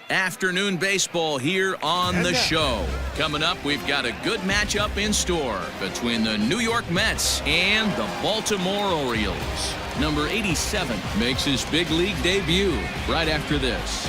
Afternoon baseball here on the show. Coming up, we've got a good matchup in store between the New York Mets and the Baltimore Orioles. Number 87 makes his big league debut right after this.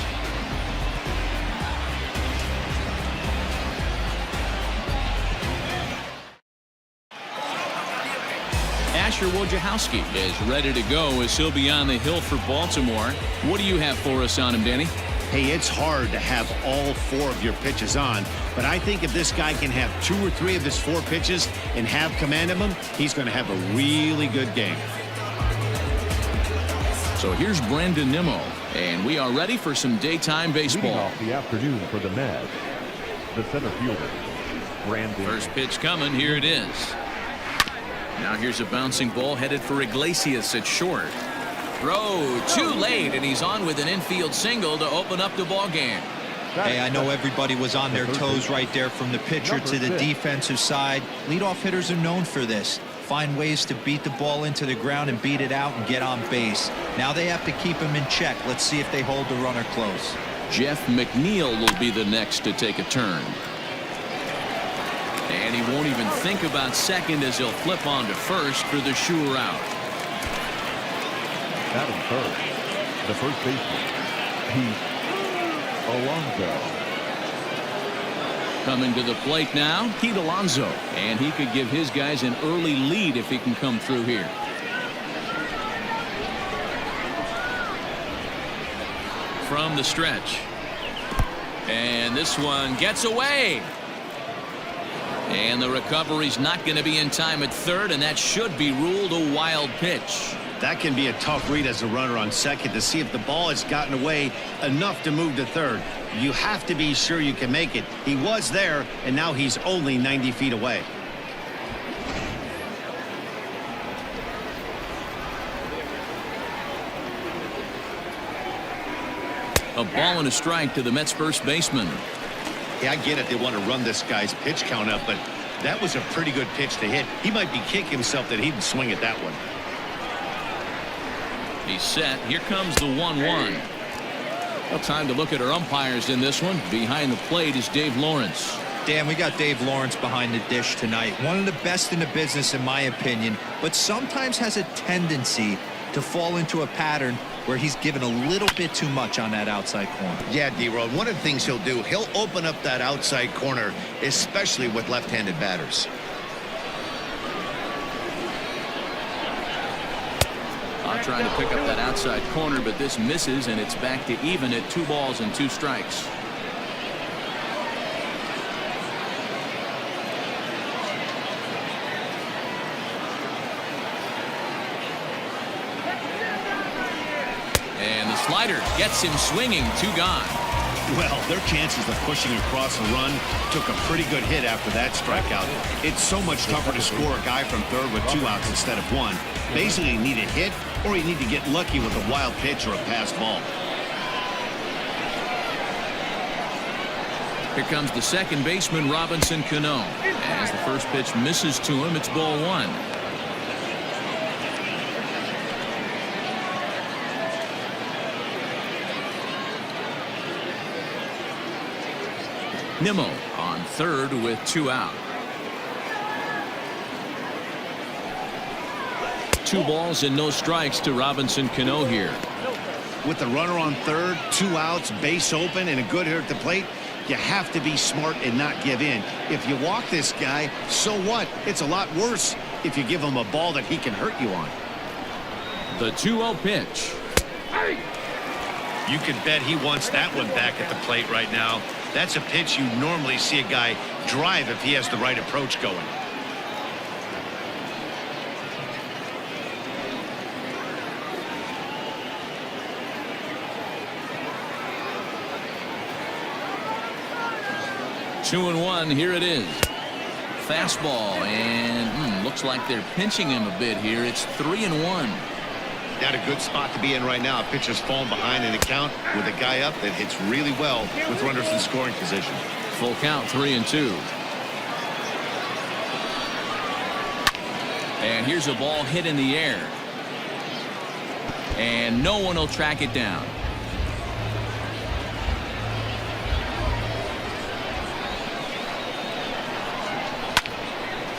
Asher Wojciechowski is ready to go as he'll be on the hill for Baltimore. What do you have for us on him, Danny? Hey, it's hard to have all four of your pitches on, but I think if this guy can have 2 or 3 of his 4 pitches and have command of them, he's going to have a really good game. So here's Brandon Nimmo, and we are ready for some daytime baseball. Leading off the afternoon for the Mets, the center fielder, Brandon. First pitch coming, here it is. Now here's a bouncing ball headed for Iglesias at short. Throw too late, and he's on with an infield single to open up the ball game. Hey, I know everybody was on their toes right there from the pitcher to the defensive side. Leadoff hitters are known for this. Find ways to beat the ball into the ground and beat it out and get on base. Now they have to keep him in check. Let's see if they hold the runner close. Jeff McNeil will be the next to take a turn. And he won't even think about second as he'll flip on to first for the sure out. Batting first, the first baseman, Pete Alonso. Coming to the plate now, Pete Alonso, and he could give his guys an early lead if he can come through here. From the stretch, and this one gets away. And the recovery's not going to be in time at third, and that should be ruled a wild pitch. That can be a tough read as a runner on second to see if the ball has gotten away enough to move to third. You have to be sure you can make it. He was there, and now he's only 90 feet away. A ball and a strike to the Mets first baseman. Yeah, I get it. They want to run this guy's pitch count up, but that was a pretty good pitch to hit. He might be kicking himself that he didn't swing at that one. He's set. Here comes the 1-1. Well, time to look at our umpires in this one. Behind the plate is Dave Lawrence. Dan, we got Dave Lawrence behind the dish tonight. One of the best in the business, in my opinion, but sometimes has a tendency to fall into a pattern where he's given a little bit too much on that outside corner. Yeah, D-Rod, one of the things he'll do, he'll open up that outside corner, especially with left-handed batters. Trying to pick up that outside corner, but this misses, and it's back to even at 2 balls and 2 strikes. And the slider gets him swinging, 2 gone. Well, their chances of pushing across a run took a pretty good hit after that strikeout. It's so much tougher to score a guy from third with 2 outs instead of 1. Basically, you need a hit, or you need to get lucky with a wild pitch or a pass ball. Here comes the second baseman, Robinson Cano. As the first pitch misses to him, it's ball 1. Nimmo on third with 2 out. 2 balls and no strikes to Robinson Cano here. With the runner on third, 2 outs, base open, and a good hitter at the plate, you have to be smart and not give in. If you walk this guy, so what? It's a lot worse if you give him a ball that he can hurt you on. The 2-0 pitch. You can bet he wants that one back at the plate right now. That's a pitch you normally see a guy drive if he has the right approach going. Two and 1, here it is. Fastball, and looks like they're pinching him a bit here. It's 3-1. Not a good spot to be in right now. A pitcher's falling behind in the count with a guy up that hits really well with runners in scoring position. Full count, 3-2. And here's a ball hit in the air. And no one will track it down.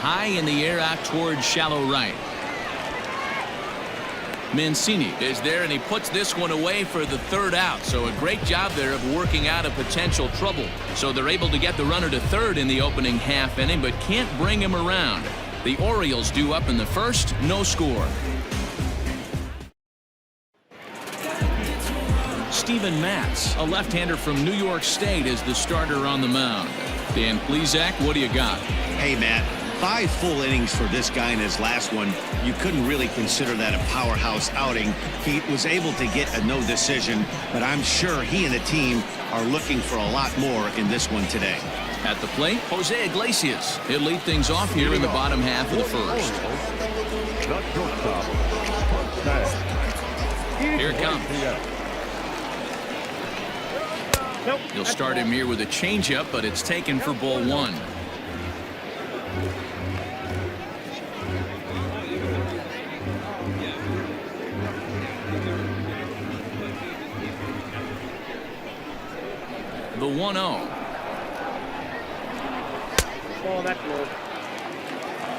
high in the air out towards shallow right. Mancini is there, and he puts this one away for the third out. So a great job there of working out a potential trouble. So they're able to get the runner to third in the opening half inning, but can't bring him around. The Orioles due up in the first, no score. Steven Matz, a left-hander from New York State, is the starter on the mound. Dan Plesac, what do you got? Hey, Matt, 5 full innings for this guy in his last one. You couldn't really consider that a powerhouse outing. He was able to get a no decision, but I'm sure he and the team are looking for a lot more in this one today. At the plate, Jose Iglesias. He'll lead things off here in the bottom half of the first. Here it comes. He'll start him here with a changeup, but it's taken for ball 1. The 1-0.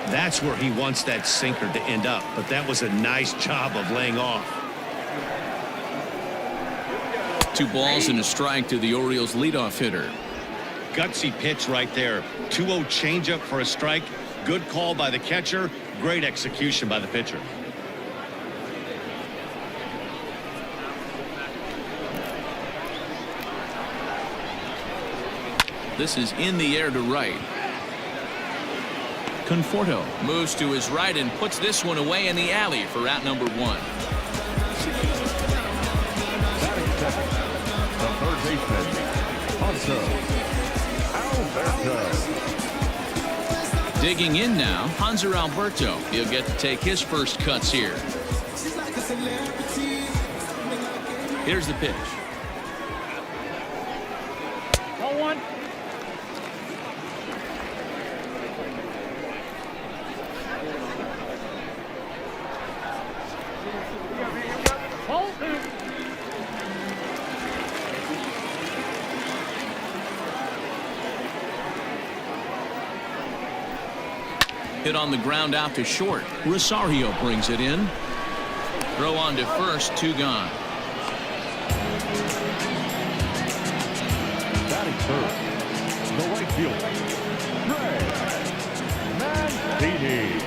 That's where he wants that sinker to end up, but that was a nice job of laying off. 2 balls and a strike to the Orioles leadoff hitter. Gutsy pitch right there. 2-0 changeup for a strike. Good call by the catcher. Great execution by the pitcher. This is in the air to right. Conforto moves to his right and puts this one away in the alley for out number 1. The third baseman, Alberto. Digging in now, Hanser Alberto. He'll get to take his first cuts here. Here's the pitch. Hit on the ground out to short. Rosario brings it in. Throw on to first, 2 gone. Batting first, the right fielder, Mancini.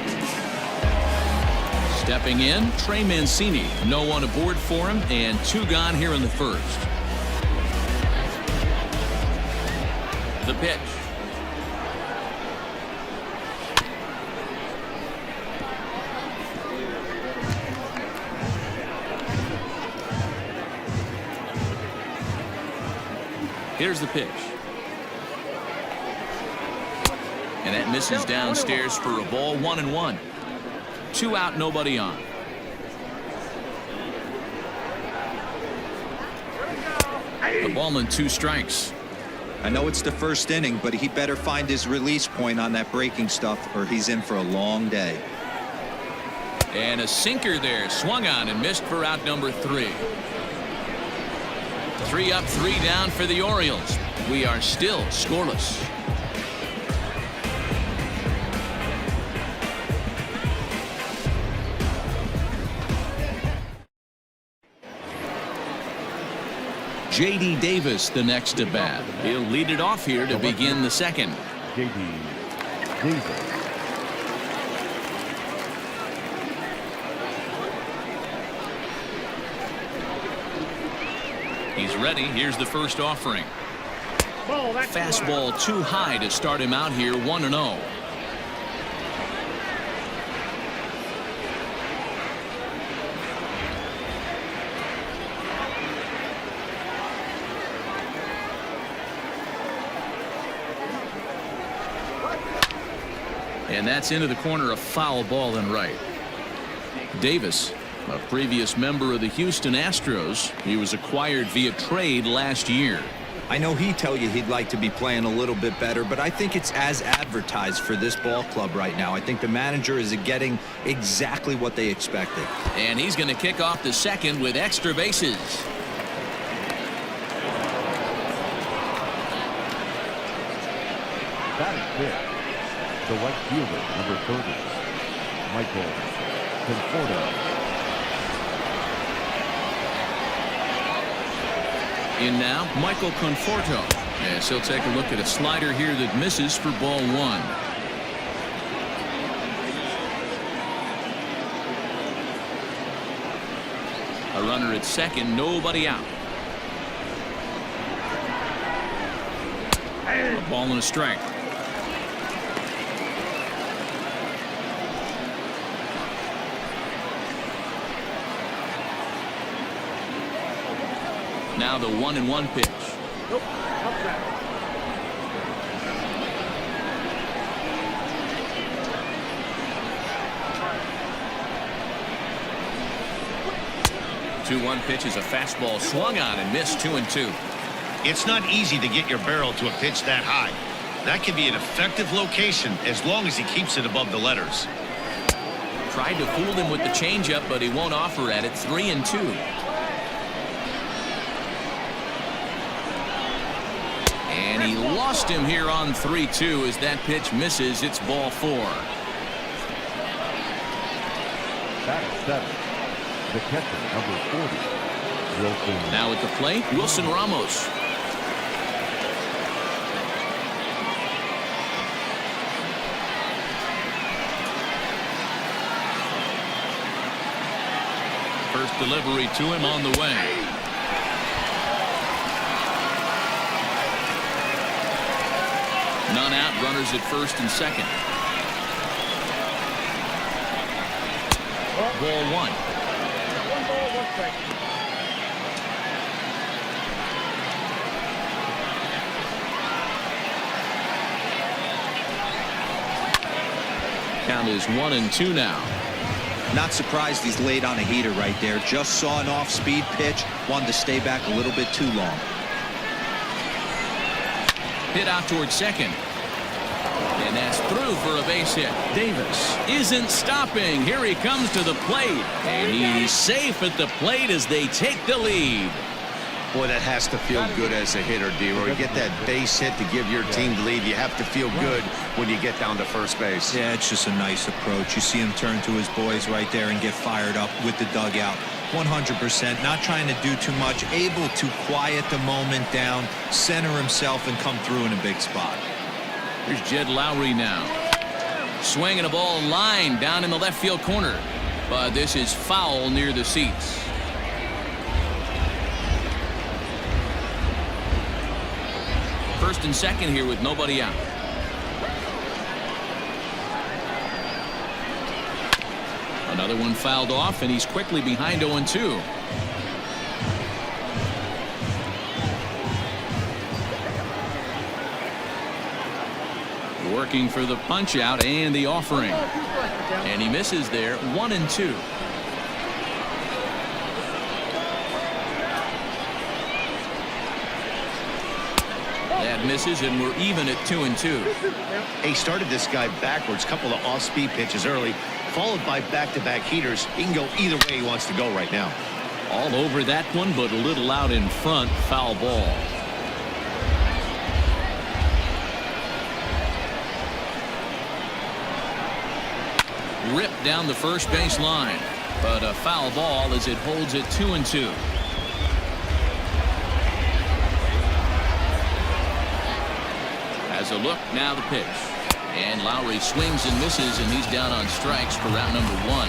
Stepping in, Trey Mancini. No one aboard for him, and 2 gone here in the first. The pitch. Here's the pitch. And that misses downstairs for a ball. 1-1. 2 out, nobody on. The ball and 2 strikes. I know it's the first inning, but he better find his release point on that breaking stuff, or he's in for a long day. And a sinker there, swung on and missed for out number 3. 3 up, 3 down for the Orioles. We are still scoreless. J.D. Davis the next to bat. He'll lead it off here to begin the second. J.D. Davis. He's ready. Here's the first offering. Fastball too high to start him out here. 1-0. And that's into the corner, a foul ball and right. Davis, a previous member of the Houston Astros. He was acquired via trade last year. I know he'd tell you he'd like to be playing a little bit better, but I think it's as advertised for this ball club right now. I think the manager is getting exactly what they expected. And he's going to kick off the second with extra bases. Batting fifth, The right fielder, number 30, Michael Conforto. In now, Michael Conforto. Yes, he'll take a look at a slider here that misses for ball 1. A runner at second, nobody out. A ball and a strike. Now the 1-1 pitch. Nope. 2-1 pitch is a fastball swung on and missed. 2-2. It's not easy to get your barrel to a pitch that high. That can be an effective location as long as he keeps it above the letters. Tried to fool him with the changeup, but he won't offer at it. 3-2. And he lost him here on 3-2 as that pitch misses. It's ball 4. Batting 7. The catcher, number 40, Wilson. Now at the plate, Wilson Ramos. First delivery to him on the way. None out, runners at first and second. Ball 1. 1 ball, 1 strike. Count is 1-2 now. Not surprised he's laid on a heater right there. Just saw an off-speed pitch. Wanted to stay back a little bit too long. Hit out towards second. And that's through for a base hit. Davis isn't stopping. Here he comes to the plate. And he's safe at the plate as they take the lead. Boy, that has to feel good as a hitter, D-Roy. Get that base hit to give your team the lead. You have to feel good when you get down to first base. Yeah, it's just a nice approach. You see him turn to his boys right there and get fired up with the dugout. 100%, not trying to do too much, able to quiet the moment down, center himself, and come through in a big spot. Here's Jed Lowry now. Swinging a ball line down in the left field corner. But this is foul near the seats. First and second here with nobody out. Another one fouled off, and he's quickly behind 0-2. Working for the punch out and the offering. And he misses there. 1-2. That misses, and we're even at 2-2. He started this guy backwards, couple of off-speed pitches early, followed by back-to-back heaters. He can go either way he wants to go right now. All over that one, but a little out in front. Foul ball. Ripped down the first base line, but a foul ball as it holds it 2-2. As a look, now the pitch. And Lowry swings and misses, and he's down on strikes for round number 1.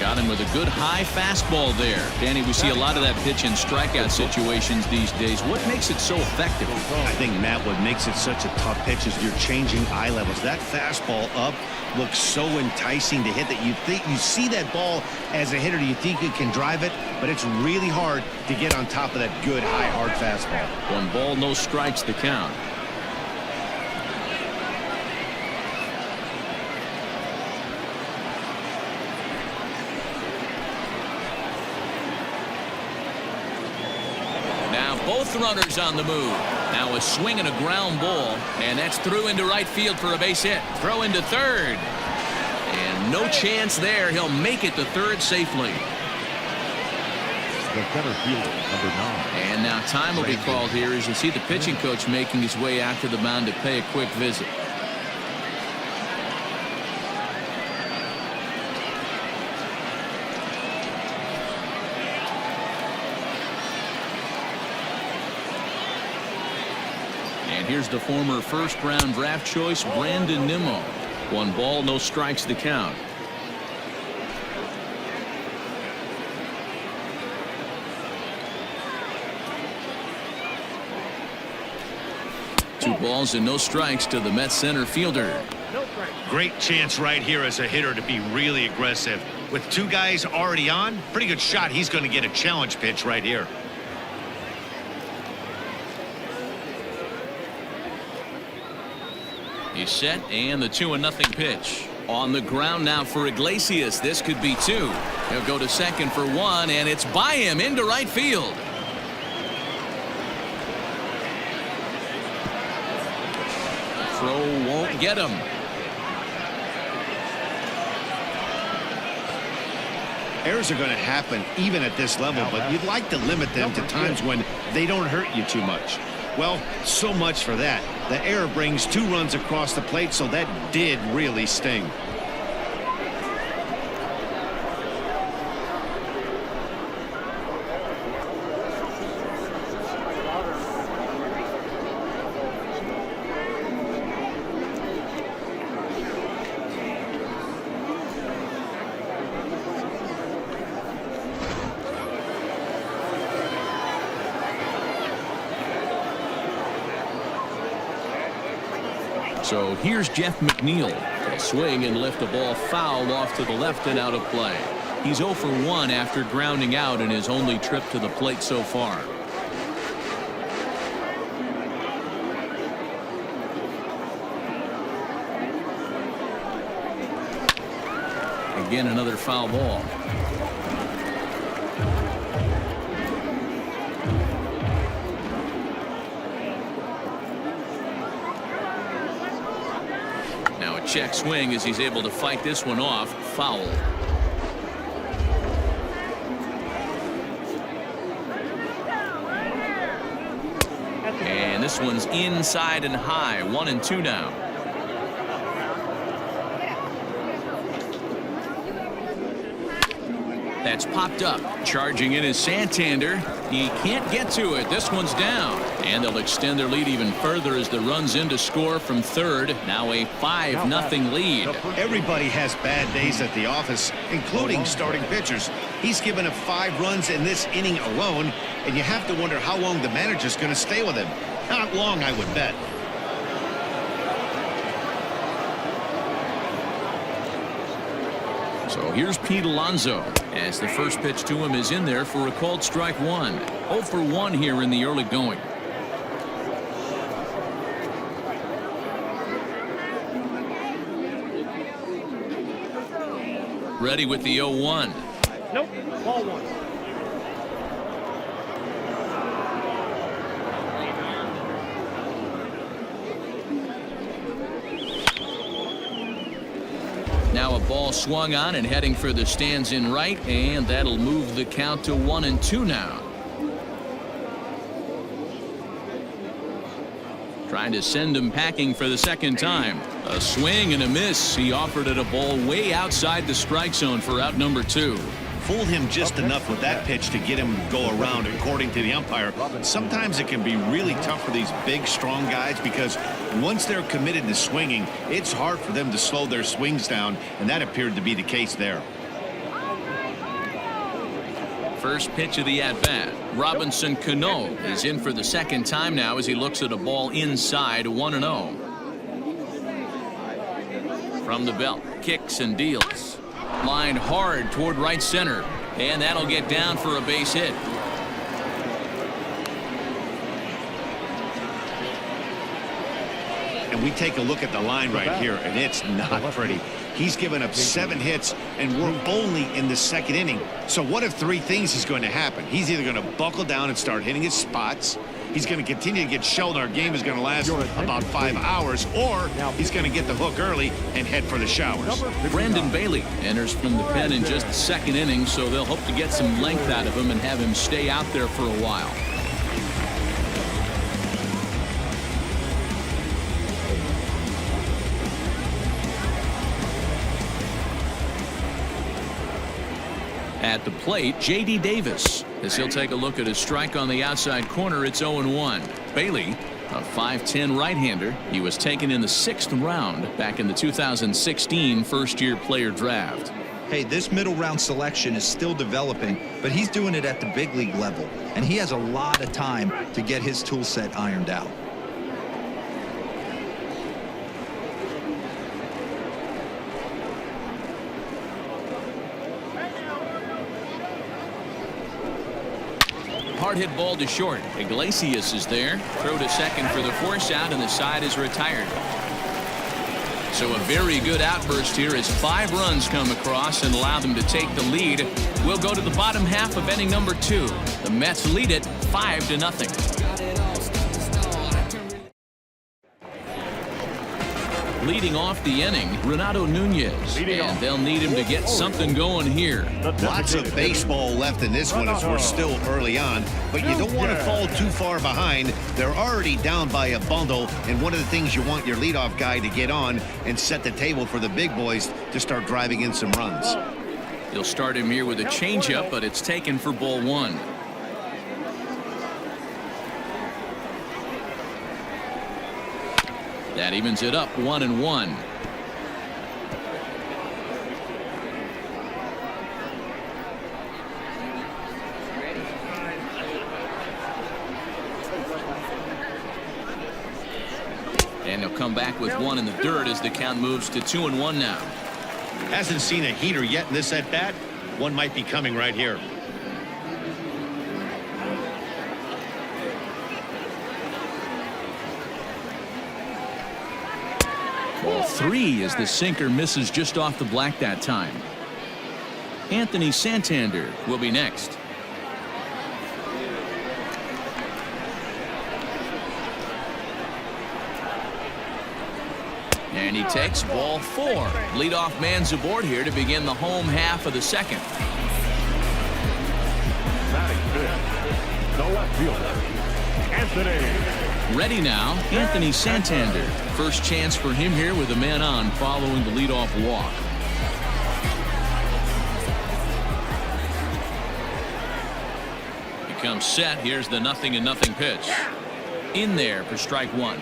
Got him with a good high fastball there. Danny, we see a lot of that pitch in strikeout situations these days. What makes it so effective? I think, Matt, what makes it such a tough pitch is you're changing eye levels. That fastball up looks so enticing to hit that you think you see that ball as a hitter. You think you can drive it, but it's really hard to get on top of that good high hard fastball. 1 ball, no strikes to count. Both runners on the move. Now a swing and a ground ball, and that's through into right field for a base hit. Throw into third, and no chance there. He'll make it to third safely. The center fielder, number 9. And now time will be called here as you see the pitching coach making his way out to the mound to pay a quick visit. And here's the former first-round draft choice, Brandon Nimmo. 1 ball, no strikes to count. Two balls and no strikes to the Mets center fielder. Great chance right here as a hitter to be really aggressive. With 2 guys already on, pretty good shot. He's going to get a challenge pitch right here. He's set, and the 2-0 pitch. On the ground now for Iglesias. This could be 2. He'll go to second for 1, and it's by him into right field. Throw won't get him. Errors are going to happen even at this level, but you'd like to limit them to times when they don't hurt you too much. Well, so much for that. The error brings 2 runs across the plate, so that did really sting. So here's Jeff McNeil. He'll swing and lift the ball foul off to the left and out of play. He's 0 for 1 after grounding out in his only trip to the plate so far. Again, another foul ball. Check swing as he's able to fight this one off. Foul. And this one's inside and high. 1-2 now. That's popped up. Charging in is Santander. He can't get to it. This one's down. And they'll extend their lead even further as the run's in to score from third. Now a 5-0 lead. Everybody has bad days at the office, including starting pitchers. He's given up 5 runs in this inning alone, and you have to wonder how long the manager's going to stay with him. Not long, I would bet. So here's Pete Alonso as the first pitch to him is in there for a called strike 1. 0 for 1 here in the early going. Ready with the 0-1. Nope, ball 1. Now a ball swung on and heading for the stands in right, and that'll move the count to 1-2 now. Trying to send him packing for the second time. A swing and a miss. He offered it a ball way outside the strike zone for out number 2. Fooled him just enough with that pitch to get him to go around, according to the umpire. Sometimes it can be really tough for these big, strong guys because once they're committed to swinging, it's hard for them to slow their swings down, and that appeared to be the case there. First pitch of the at-bat. Robinson Cano is in for the second time now as he looks at a ball inside. 1-0. From the belt, kicks and deals. Lined hard toward right center, and that'll get down for a base hit. And we take a look at the line right here, and it's not pretty. He's given up 7 hits, and we're only in the second inning. So what if 3 things is going to happen? He's either going to buckle down and start hitting his spots, he's going to continue to get shelled, our game is going to last about 5 hours, or he's going to get the hook early and head for the showers. Brandon Bailey enters from the pen in just the second inning, so they'll hope to get some length out of him and have him stay out there for a while. At the plate, J.D. Davis, as he'll take a look at his strike on the outside corner. It's 0-1. Bailey A 5'10" right-hander. He was taken in the 6th round back in the 2016 first-year player draft. Hey, this middle round selection is still developing, but he's doing it at the big league level, and he has a lot of time to get his tool set ironed out. Hard hit ball to short. Iglesias is there. Throw to second for the force out, and the side is retired. So a very good outburst here as 5 runs come across and allow them to take the lead. We'll go to the bottom half of inning number 2. The Mets lead it 5-0. Leading off the inning, Renato Nunez, and they'll need him to get something going here. Lots of baseball left in this one as we're still early on, but you don't want to fall too far behind. They're already down by a bundle, and one of the things you want your leadoff guy to get on and set the table for the big boys to start driving in some runs. He'll start him here with a changeup, but it's taken for ball 1. That evens it up 1-1. And he'll come back with 1 in the dirt as the count moves to 2-1 now. Hasn't seen a heater yet in this at bat. One might be coming right here. Ball 3 as the sinker misses just off the black that time. Anthony Santander will be next. And he takes ball 4. Leadoff man's aboard here to begin the home half of the second. Batting fifth, the left fielder, Anthony. Ready now, Anthony Santander. First chance for him here with a man on following the leadoff walk. He comes set. Here's the 0-0 pitch. In there for strike 1.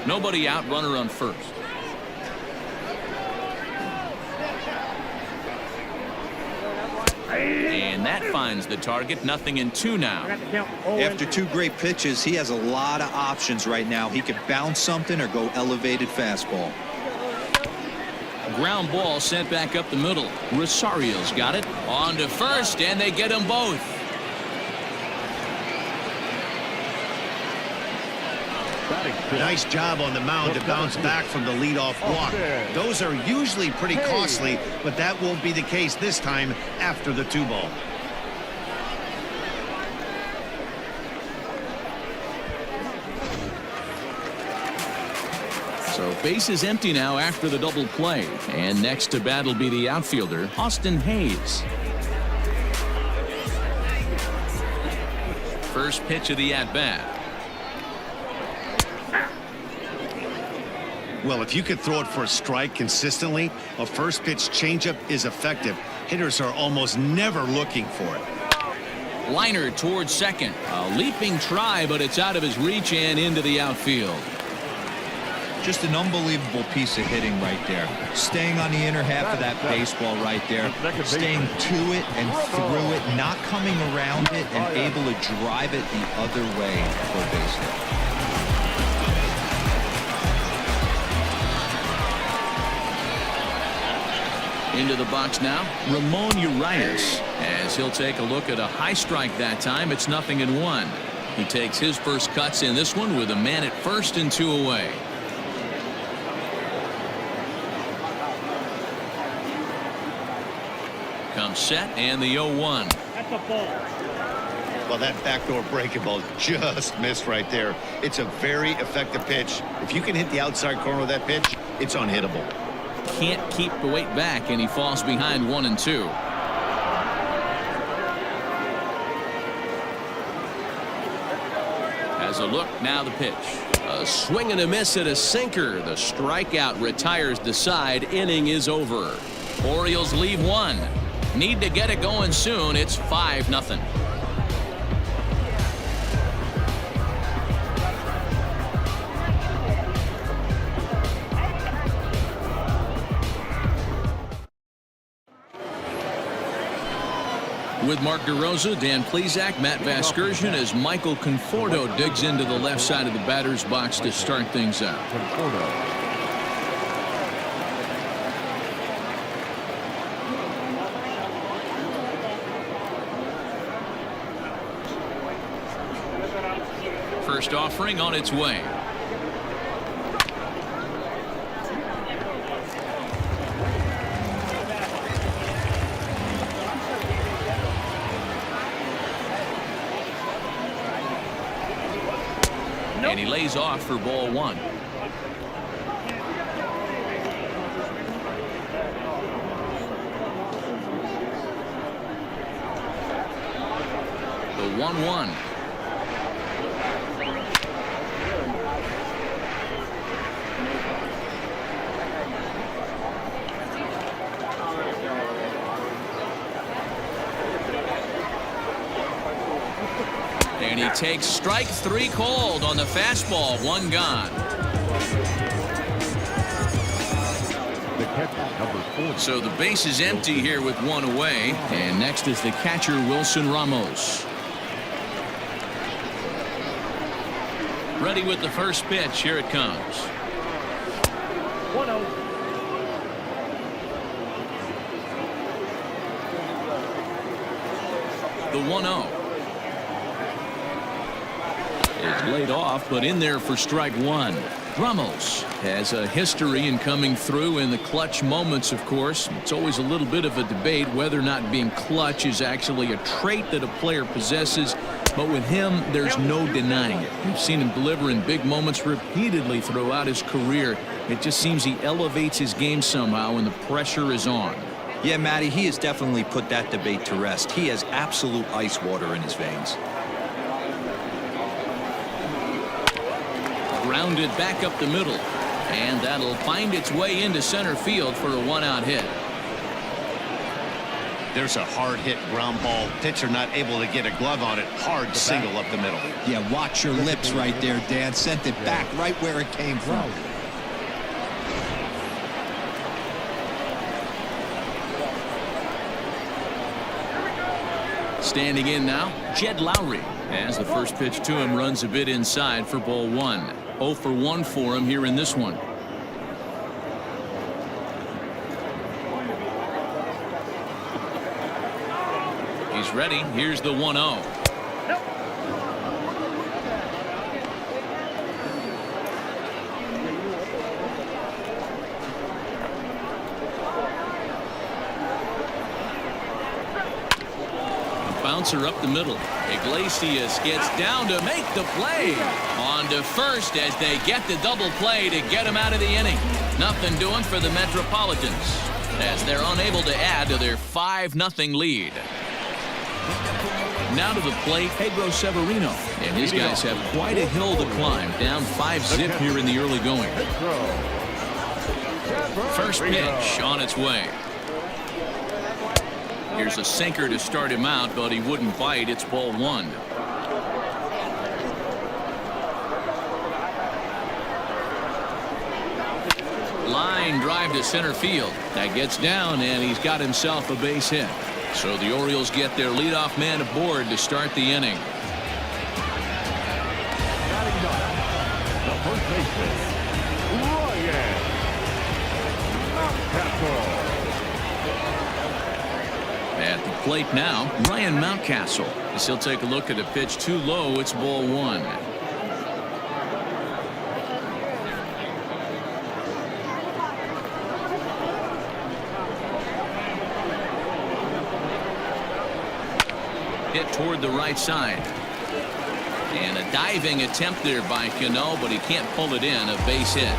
Nobody out, runner on first. And that finds the target. 0-2 now. After 2 great pitches, he has a lot of options right now. He could bounce something or go elevated fastball. Ground ball sent back up the middle. Rosario's got it on to first, and they get them both. Nice job on the mound to bounce back from the leadoff walk. Those are usually pretty costly, but that won't be the case this time after the 2-ball. So base is empty now after the double play. And next to bat will be the outfielder, Austin Hayes. First pitch of the at-bat. Well, if you could throw it for a strike consistently, a first pitch changeup is effective. Hitters are almost never looking for it. Liner towards second. A leaping try, but it's out of his reach and into the outfield. Just an unbelievable piece of hitting right there. Staying on the inner half of that baseball right there. Staying to it and through it, not coming around it, and able to drive it the other way for a base hit. Into the box now, Ramon Urias, as he'll take a look at a high strike that time. It's 0-1. He takes his first cuts in this one with a man at first and 2 away. Comes set and the 0-1. That's a ball. Well, that backdoor breaking ball just missed right there. It's a very effective pitch. If you can hit the outside corner of that pitch, it's unhittable. Can't keep the weight back, and he falls behind 1-2. Has a look, now the pitch. A swing and a miss at a sinker. The strikeout retires the side. Inning is over. Orioles leave 1. Need to get it going soon. It's 5-0. With Mark DeRosa, Dan Plesac, Matt Vasgersian as Michael Conforto digs into the left side of the batter's box to start things out. First offering on its way. And he lays off for ball 1. The 1-1. And he takes strike 3 called on the fastball. 1 gone. The catcher, number 40. So the base is empty here with 1 away. And next is the catcher, Wilson Ramos. Ready with the first pitch. Here it comes. 1-0. The 1-0. Is laid off, but in there for strike 1. Ramos has a history in coming through in the clutch moments, of course. It's always a little bit of a debate whether or not being clutch is actually a trait that a player possesses. But with him, there's no denying it. We've seen him deliver in big moments repeatedly throughout his career. It just seems he elevates his game somehow when the pressure is on. Yeah, Matty, he has definitely put that debate to rest. He has absolute ice water in his veins. Grounded back up the middle, and that'll find its way into center field for a 1-out hit. There's a hard hit ground ball. Pitcher not able to get a glove on it. Hard single up the middle. Yeah, watch your lips right there, Dan. Sent it back right where it came from. Standing in now, Jed Lowry, as the first pitch to him runs a bit inside for ball 1. 0 for 1 for him here in this one. He's ready. Here's the 1-0. Bouncer up the middle. Iglesias gets down to make the play. On to first as they get the double play to get him out of the inning. Nothing doing for the Metropolitans as they're unable to add to their 5-0 lead. Now to the plate, Pedro Severino. And his guys have quite a hill to climb. Down 5-zip here in the early going. First pitch on its way. Here's a sinker to start him out, but he wouldn't bite. It's ball 1. Line drive to center field. That gets down, and he's got himself a base hit. So the Orioles get their leadoff man aboard to start the inning. The first baseman, Ryan Mountcastle. At the plate now, Ryan Mountcastle. As he'll take a look at a pitch too low. It's ball 1. Hit toward the right side. And a diving attempt there by Cano, but he can't pull it in. A base hit.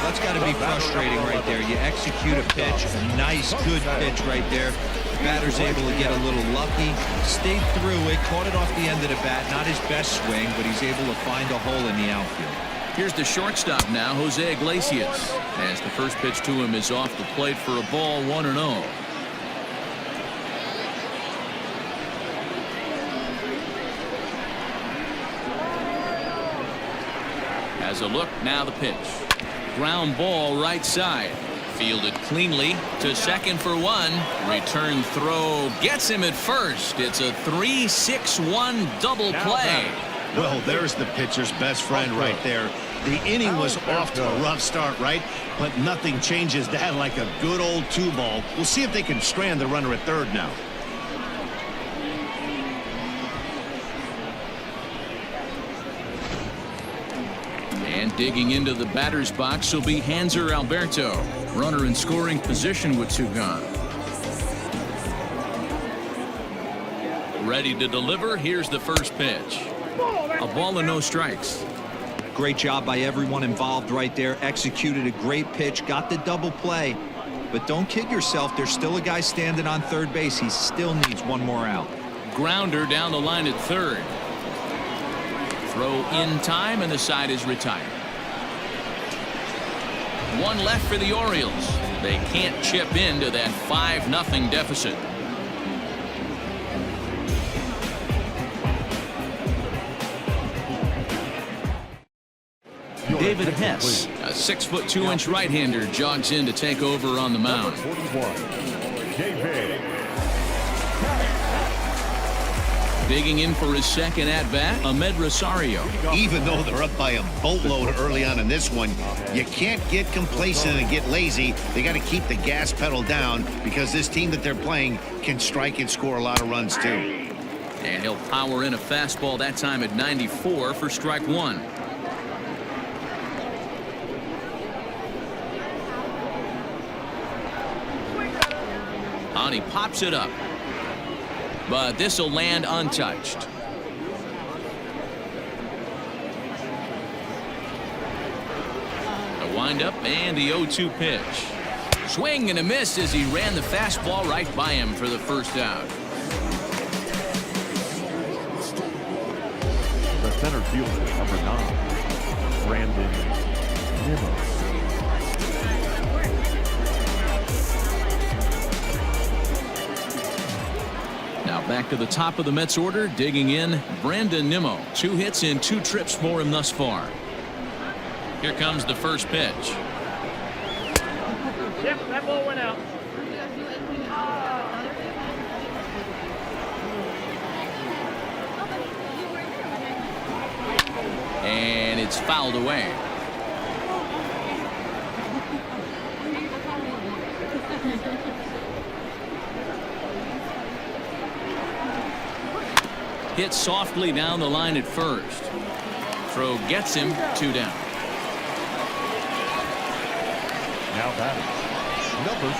That's got to be frustrating right there. You execute a pitch, a nice, good pitch right there. The batter's able to get a little lucky, stayed through it, caught it off the end of the bat. Not his best swing, but he's able to find a hole in the outfield. Here's the shortstop now, Jose Iglesias, as the first pitch to him is off the plate for a ball, 1-0. Has a look, now the pitch. Ground ball right side. Fielded cleanly to second for one. Return throw gets him at first. It's a 3-6-1 double play. Well, there's the pitcher's best friend right there. The inning was off to a rough start, right? But nothing changes that like a good old 2-ball. We'll see if they can strand the runner at third now. And digging into the batter's box will be Hanser Alberto. Runner in scoring position with 2 gone. Ready to deliver. Here's the first pitch. A ball and no strikes. Great job by everyone involved right there. Executed a great pitch. Got the double play. But don't kid yourself. There's still a guy standing on third base. He still needs one more out. Grounder down the line at third. Throw in time, and the side is retired. One left for the Orioles. They can't chip into that 5-0 deficit. David Hess, a 6'2" right-hander, jogs in to take over on the mound. Number 41, David. Digging in for his second at-bat, Ahmed Rosario. Even though they're up by a boatload early on in this one, you can't get complacent and get lazy. They got to keep the gas pedal down because this team that they're playing can strike and score a lot of runs too. And he'll power in a fastball that time at 94 for strike 1. And he pops it up. But this will land untouched. The windup and the 0-2 pitch. Swing and a miss as he ran the fastball right by him for the first out. The center fielder, number 9, Brandon Nimmo. Now back to the top of the Mets order, digging in, Brandon Nimmo. 2 hits in 2 trips for him thus far. Here comes the first pitch. Yep, that ball went out. And it's fouled away. Hit softly down the line at first. Throw gets him 2 down. Now batting, number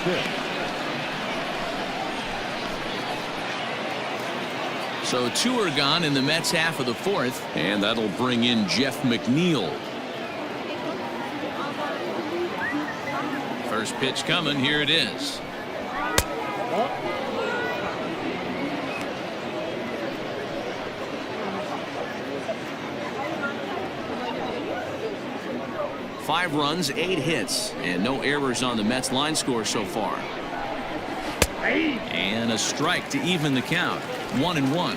6. So 2 are gone in the Mets half of the 4th, and that'll bring in Jeff McNeil. First pitch coming. Here it is. Five runs, 8 hits, and no errors on the Mets line score so far. And a strike to even the count. 1-1.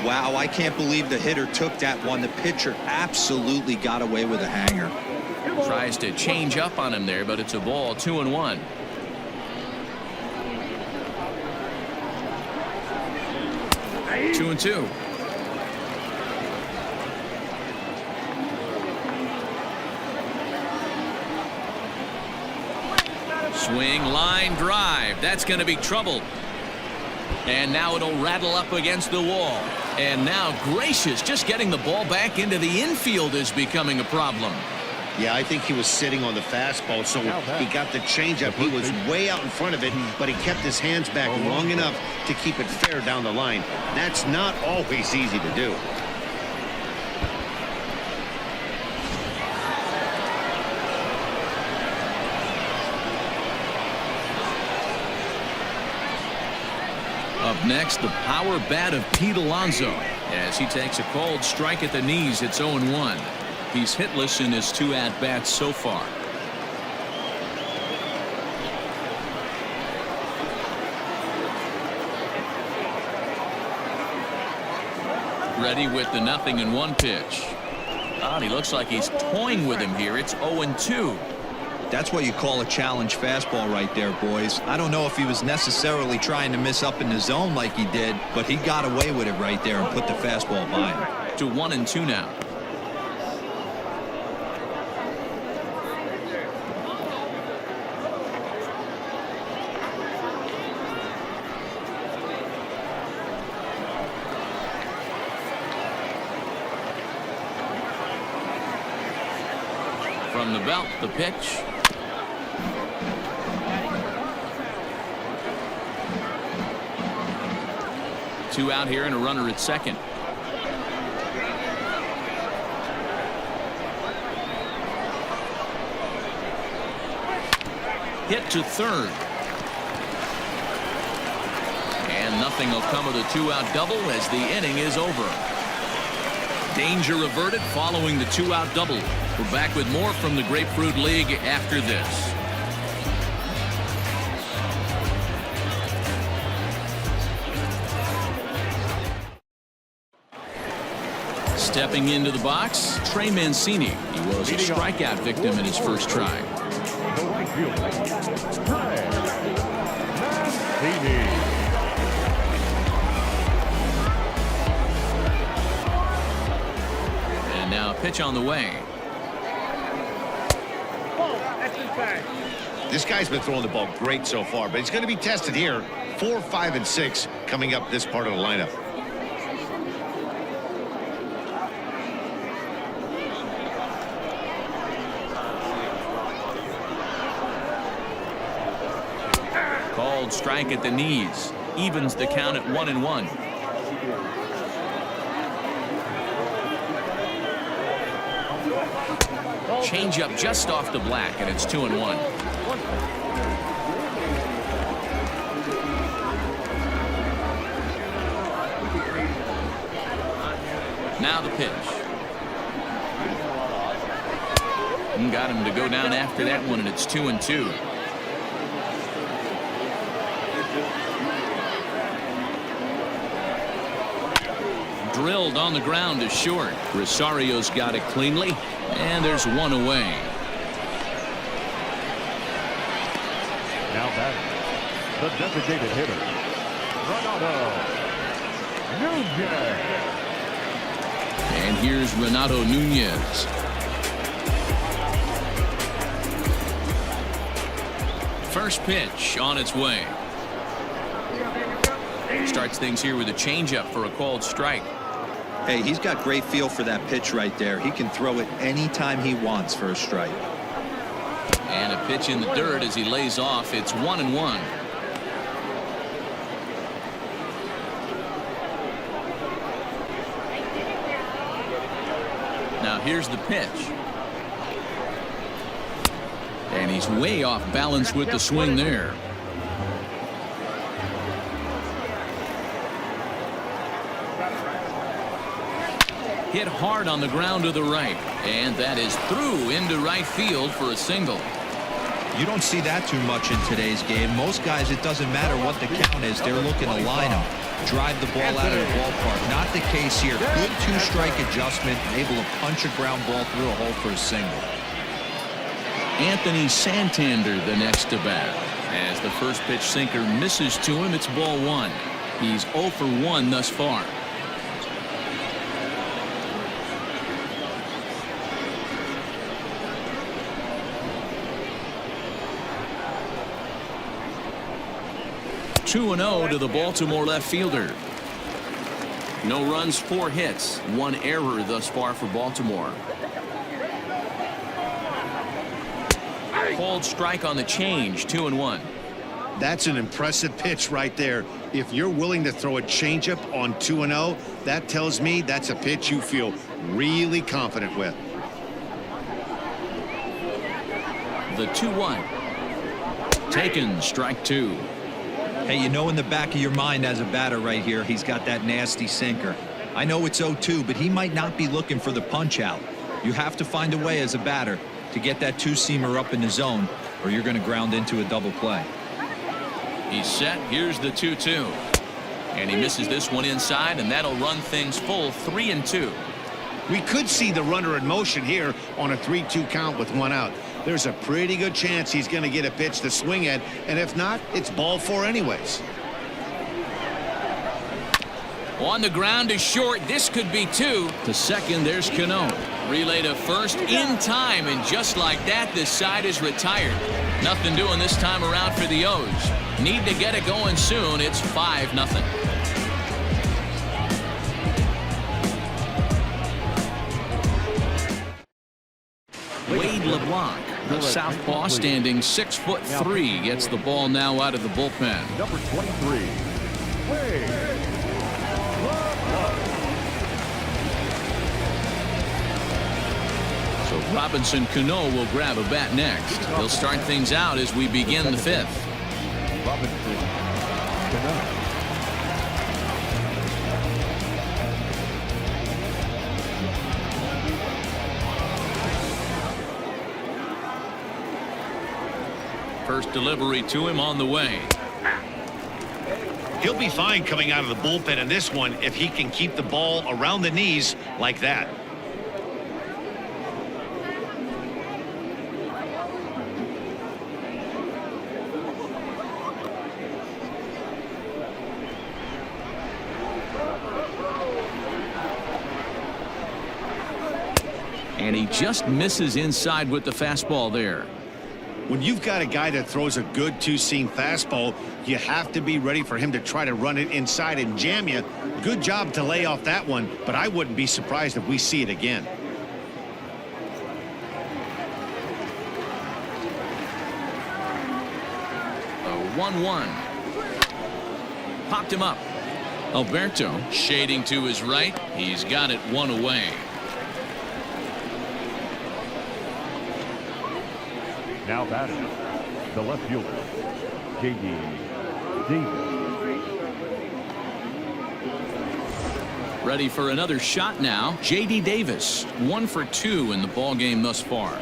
Wow, I can't believe the hitter took that one. The pitcher absolutely got away with a hanger. Tries to change up on him there, but it's a ball. 2-1. Two and 2. Swing, line drive. That's going to be trouble. And now it'll rattle up against the wall. And now Gracious, just getting the ball back into the infield is becoming a problem. Yeah, I think he was sitting on the fastball, so he got the changeup. He was way out in front of it, but he kept his hands back long enough to keep it fair down the line. That's not always easy to do. Up next, the power bat of Pete Alonso as he takes a cold strike at the knees. It's 0-1. He's hitless in his 2 at-bats so far. Ready with the 0-1 pitch. Oh, he looks like he's toying with him here. It's 0-2. That's what you call a challenge fastball right there, boys. I don't know if he was necessarily trying to miss up in the zone like he did, but he got away with it right there and put the fastball by him. To 1-2 now. From the belt, the pitch. Two out here and a runner at second. Hit to third. And nothing will come of the two-out double as the inning is over. Danger averted following the two-out double. We're back with more from the Grapefruit League after this. Stepping into the box, Trey Mancini. He was a strikeout victim in his first try. The right fielder, Trey Mancini. And now a pitch on the way. This guy's been throwing the ball great so far, but he's going to be tested here. 4, 5, and 6 coming up this part of the lineup. Called strike at the knees. Evens the count at 1-1. Change up just off the black, and it's 2-1. Now the pitch. And got him to go down after that one, and it's 2-2. Drilled on the ground is short. Rosario's got it cleanly, and there's one away. Now batting, the designated hitter, Renato Nunez. And here's Renato Nunez. First pitch on its way. Starts things here with a changeup for a called strike. Hey, he's got great feel for that pitch right there. He can throw it anytime he wants for a strike. And a pitch in the dirt as he lays off. It's 1-1. Now here's the pitch. And he's way off balance with the swing there. Hit hard on the ground to the right, and that is through into right field for a single. You don't see that too much in today's game. Most guys, it doesn't matter what the count is. They're looking to line them, drive the ball out of the ballpark. Not the case here. Good two-strike adjustment, able to punch a ground ball through a hole for a single. Anthony Santander the next to bat. As the first pitch sinker misses to him, it's ball one. He's 0 for 1 thus far. Two 2-0 to the Baltimore left fielder. No runs, 4 hits, 1 error thus far for Baltimore. Called strike on the change, 2-1. That's an impressive pitch right there. If you're willing to throw a changeup on 2-0, that tells me that's a pitch you feel really confident with. The 2-1. Taken, strike 2. Hey, you know in the back of your mind as a batter right here, he's got that nasty sinker. I know it's 0-2, but he might not be looking for the punch out. You have to find a way as a batter to get that two-seamer up in the zone, or you're going to ground into a double play. He's set. Here's the 2-2. And he misses this one inside, and that'll run things full 3-2. We could see the runner in motion here on a 3-2 count with 1 out. There's a pretty good chance he's going to get a pitch to swing at, and if not, it's ball 4 anyways. On the ground is short. This could be 2. To second, there's Cano. Relay to first in time, and just like that, this side is retired. Nothing doing this time around for the O's. Need to get it going soon. It's 5-0. Wade LeBlanc, the southpaw, standing 6'3", gets the ball now out of the bullpen. Number 23, Wade. So Robinson Cano will grab a bat next. He'll start things out as we begin the 5th. Robinson Cano. First delivery to him on the way. He'll be fine coming out of the bullpen in this one if he can keep the ball around the knees like that. And he just misses inside with the fastball there. When you've got a guy that throws a good two-seam fastball, you have to be ready for him to try to run it inside and jam you. Good job to lay off that one, but I wouldn't be surprised if we see it again. A 1-1. Popped him up. Alberto shading to his right. He's got it 1 away. Now batting, the left fielder, J.D. Davis. Ready for another shot now. J.D. Davis, 1 for 2 in the ball game thus far.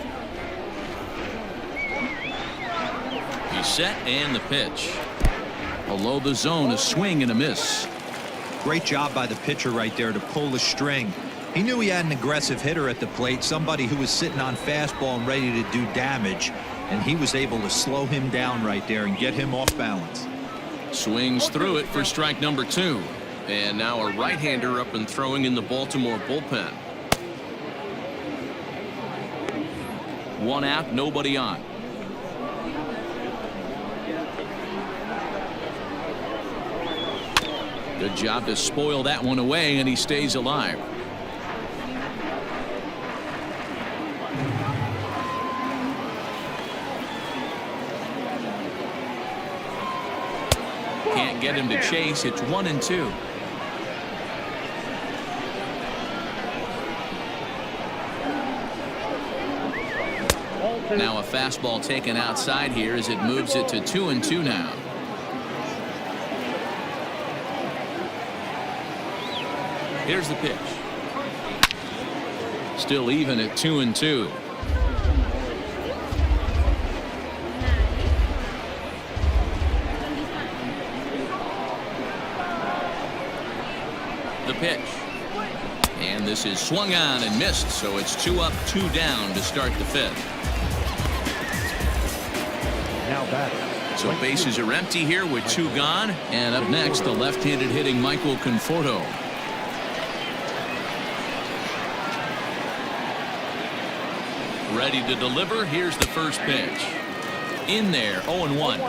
He's set and the pitch. Below the zone, a swing and a miss. Great job by the pitcher right there to pull the string. He knew he had an aggressive hitter at the plate, somebody who was sitting on fastball and ready to do damage, and he was able to slow him down right there and get him off balance. Swings through it for strike number 2. And now a right-hander up and throwing in the Baltimore bullpen. 1 out, nobody on. Good job to spoil that one away, and he stays alive. Can't get him to chase. It's 1-2. Now a fastball taken outside here as it moves it to 2-2 now. Here's the pitch. Still even at 2-2. The pitch. And this is swung on and missed, so it's 2 up, 2 down to start the 5th. Now batting. So bases are empty here with 2 gone. And up next, the left-handed hitting Michael Conforto. Ready to deliver. Here's the first pitch. In there, 0-1.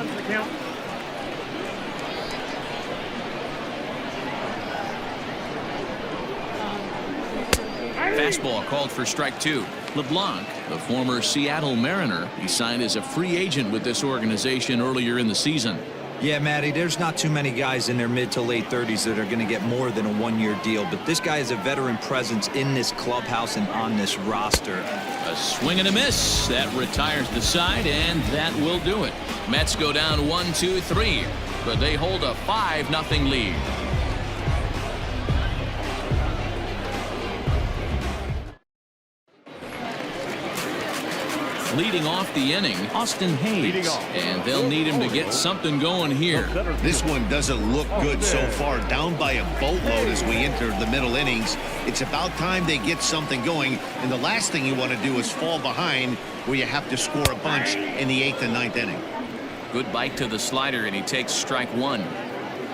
Fastball called for strike 2. LeBlanc, the former Seattle Mariner, he signed as a free agent with this organization earlier in the season. Yeah, Matty, there's not too many guys in their mid to late 30s that are going to get more than a 1-year deal, but this guy is a veteran presence in this clubhouse and on this roster. A swing and a miss. That retires the side, and that will do it. Mets go down 1-2-3, but they hold a 5-0 lead. leading off the inning, Austin Hayes. And they'll need him to get something going here. This one doesn't look good so far. Down by a boatload as we enter the middle innings. It's about time they get something going. And the last thing you want to do is fall behind where you have to score a bunch in the 8th and 9th inning. Good bite to the slider, and he takes strike one.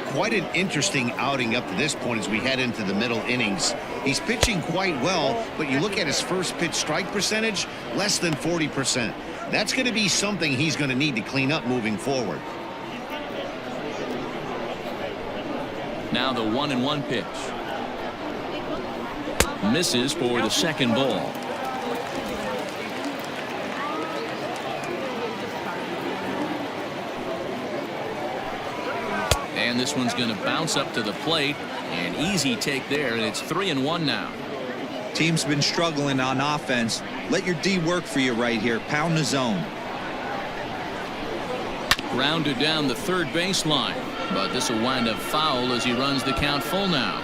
Quite an interesting outing up to this point as we head into the middle innings. He's pitching quite well, but you look at his first pitch strike percentage, less than 40%. That's going to be something he's going to need to clean up moving forward. Now the 1-1 pitch. Misses for the second ball. And this one's going to bounce up to the plate. An easy take there, and it's 3-1 now. Team's been struggling on offense. Let your D work for you right here. Pound the zone. Grounded down the third baseline, but this will wind up foul as he runs the count full now.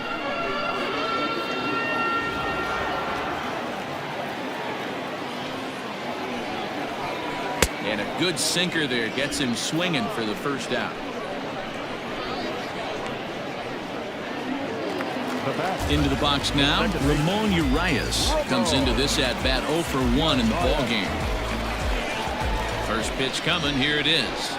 And a good sinker there gets him swinging for the first out. Into the box now, Ramon Urias comes into this at bat 0 for 1 in the ball game. First pitch coming, here it is.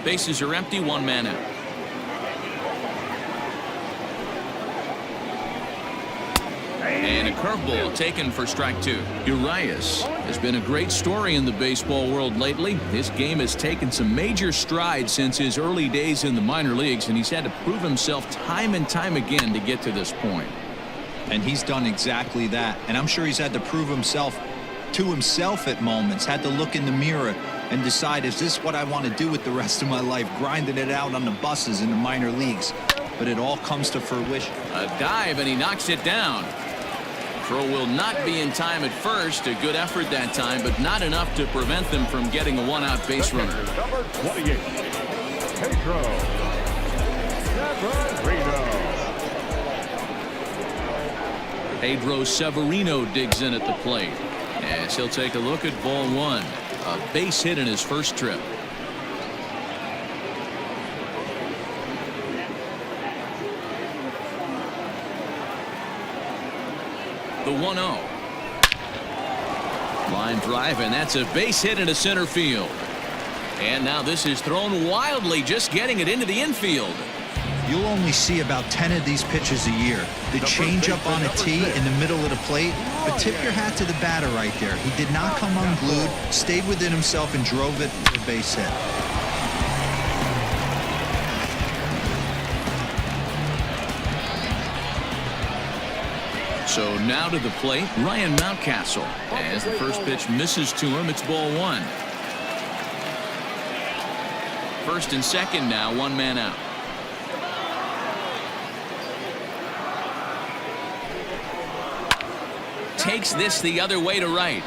Bases are empty, one man out. And a curveball taken for strike two. Urias has been a great story in the baseball world lately. His game has taken some major strides since his early days in the minor leagues, and he's had to prove himself time and time again to get to this point. And he's done exactly that. And I'm sure he's had to prove himself to himself at moments, had to look in the mirror and decide, is this what I want to do with the rest of my life, grinding it out on the buses in the minor leagues. But it all comes to fruition. A dive, and he knocks it down. Throw will not be in time at first. A good effort that time, but not enough to prevent them from getting a one-out base runner. Number 28, Pedro Severino. Pedro Severino digs in at the plate as he'll take a look at ball one. A base hit in his first trip. The 1-0. Line drive, and that's a base hit into center field. And now this is thrown wildly, just getting it into the infield. You'll only see about 10 of these pitches a year. The changeup on a tee in the middle of the plate. But tip your hat to the batter right there. He did not come unglued, stayed within himself, and drove it for a base hit. So now to the plate, Ryan Mountcastle. As the first pitch misses to him, it's ball one. First and second now, one man out. Takes this the other way to right,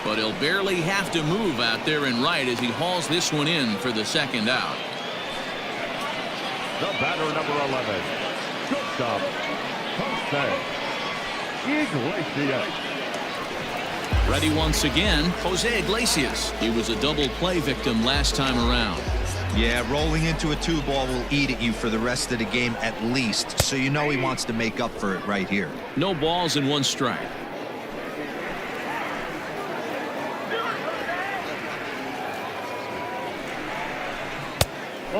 but he'll barely have to move out there in right as he hauls this one in for the second out. The batter, number 11, shortstop, Jose Iglesias. Ready once again, Jose Iglesias. He was a double play victim last time around. Yeah, rolling into a 2-ball will eat at you for the rest of the game at least, so you know he wants to make up for it right here. No balls and one strike.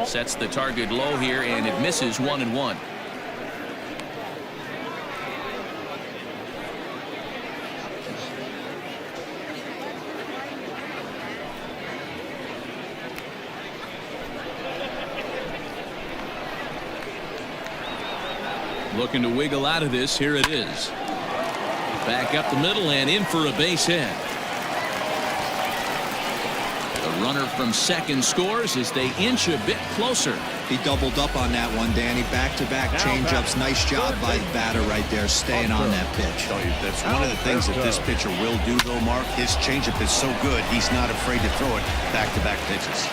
Sets the target low here, and it misses 1-1. Looking to wiggle out of this. Here it is. Back up the middle and in for a base hit. The runner from second scores as they inch a bit closer. He doubled up on that one, Danny. Back-to-back changeups. Nice job by the batter right there, staying on that pitch. That's one of the things that this pitcher will do, though, Mark. His changeup is so good, he's not afraid to throw it back-to-back pitches.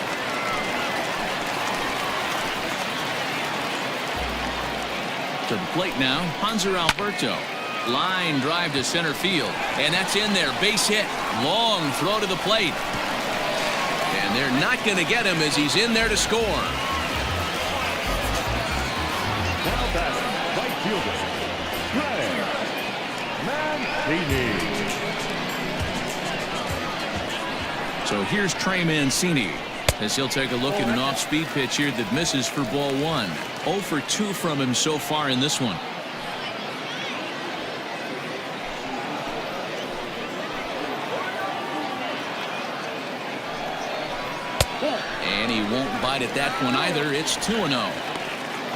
To the plate now, Hanser Alberto. Line drive to center field, and that's in there. Base hit. Long throw to the plate. And they're not going to get him as he's in there to score. Now batting, right fielder, Mancini. So here's Trey Mancini as he'll take a look at an off-speed pitch here that misses for ball one. 0 for 2 from him so far in this one. And he won't bite at that one either. It's 2-0.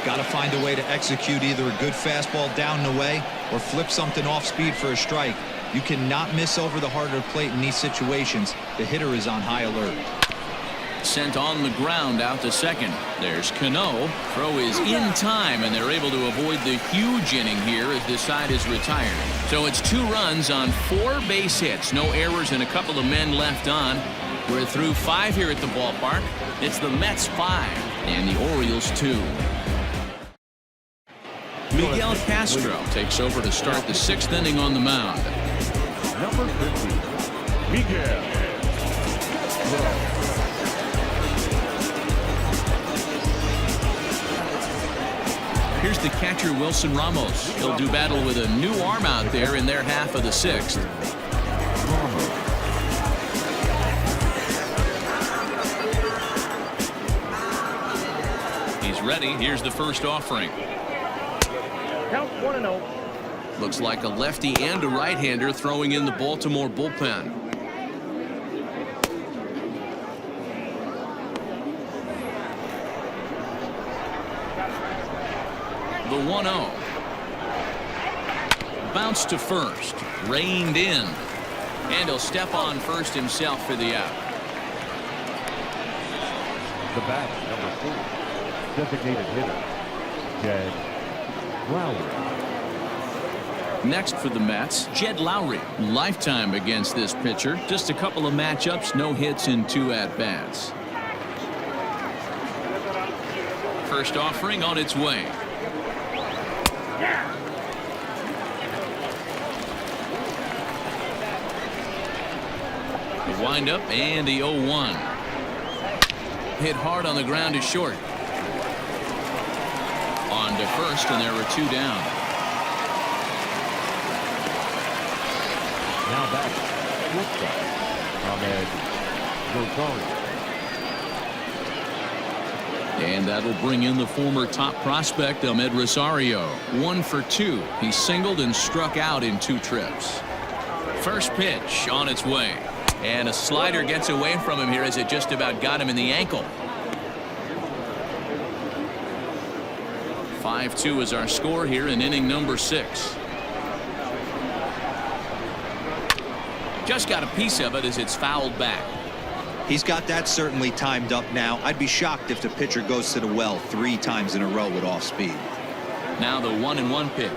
Got to find a way to execute either a good fastball down and away or flip something off speed for a strike. You cannot miss over the heart of the plate in these situations. The hitter is on high alert. Sent on the ground out to second. There's Cano. Throw is in time, and they're able to avoid the huge inning here as this side is retired. So it's 2 runs on 4 base hits. No errors and a couple of men left on. We're through 5 here at the ballpark. It's the Mets 5 and the Orioles 2. Miguel Castro takes over to start the 6th inning on the mound. Number 50, Miguel. Here's the catcher, Wilson Ramos. He'll do battle with a new arm out there in their half of the 6th. He's ready. Here's the first offering. Count 1-0. Looks like a lefty and a right-hander throwing in the Baltimore bullpen. The 1-0. Bounce to first. Reined in. And he'll step on first himself for the out. The bat, number 4, designated hitter, Jed Lowry. Next for the Mets, Jed Lowry. Lifetime against this pitcher. Just a couple of matchups, no hits in 2 at-bats. First offering on its way. The windup and the 0-1. Hit hard on the ground to short. On to first, and there were 2 down. Now back, shortstop, Ahmed Rosario. And that'll bring in the former top prospect, Ahmed Rosario. 1 for 2. He singled and struck out in 2 trips. First pitch on its way. And a slider gets away from him here as it just about got him in the ankle. 5-2 is our score here in inning number 6. Just got a piece of it as it's fouled back. He's got that certainly timed up now. I'd be shocked if the pitcher goes to the well 3 times in a row with off speed. Now the 1-1 pitch.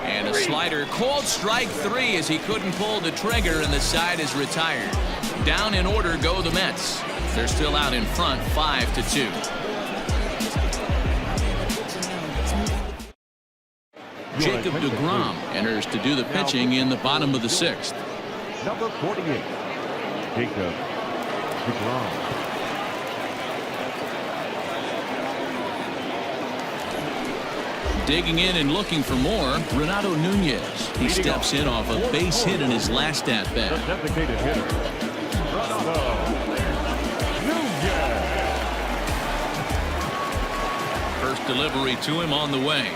And a slider called strike 3 as he couldn't pull the trigger, and the side is retired. Down in order go the Mets. They're still out in front 5-2. Jacob deGrom enters to do the pitching in the bottom of the 6th. Number 48, Jacob deGrom. Digging in and looking for more, Renato Nunez. He steps in off a base hit in his last at-bat. The designated hitter, Renato Nunez. First delivery to him on the way.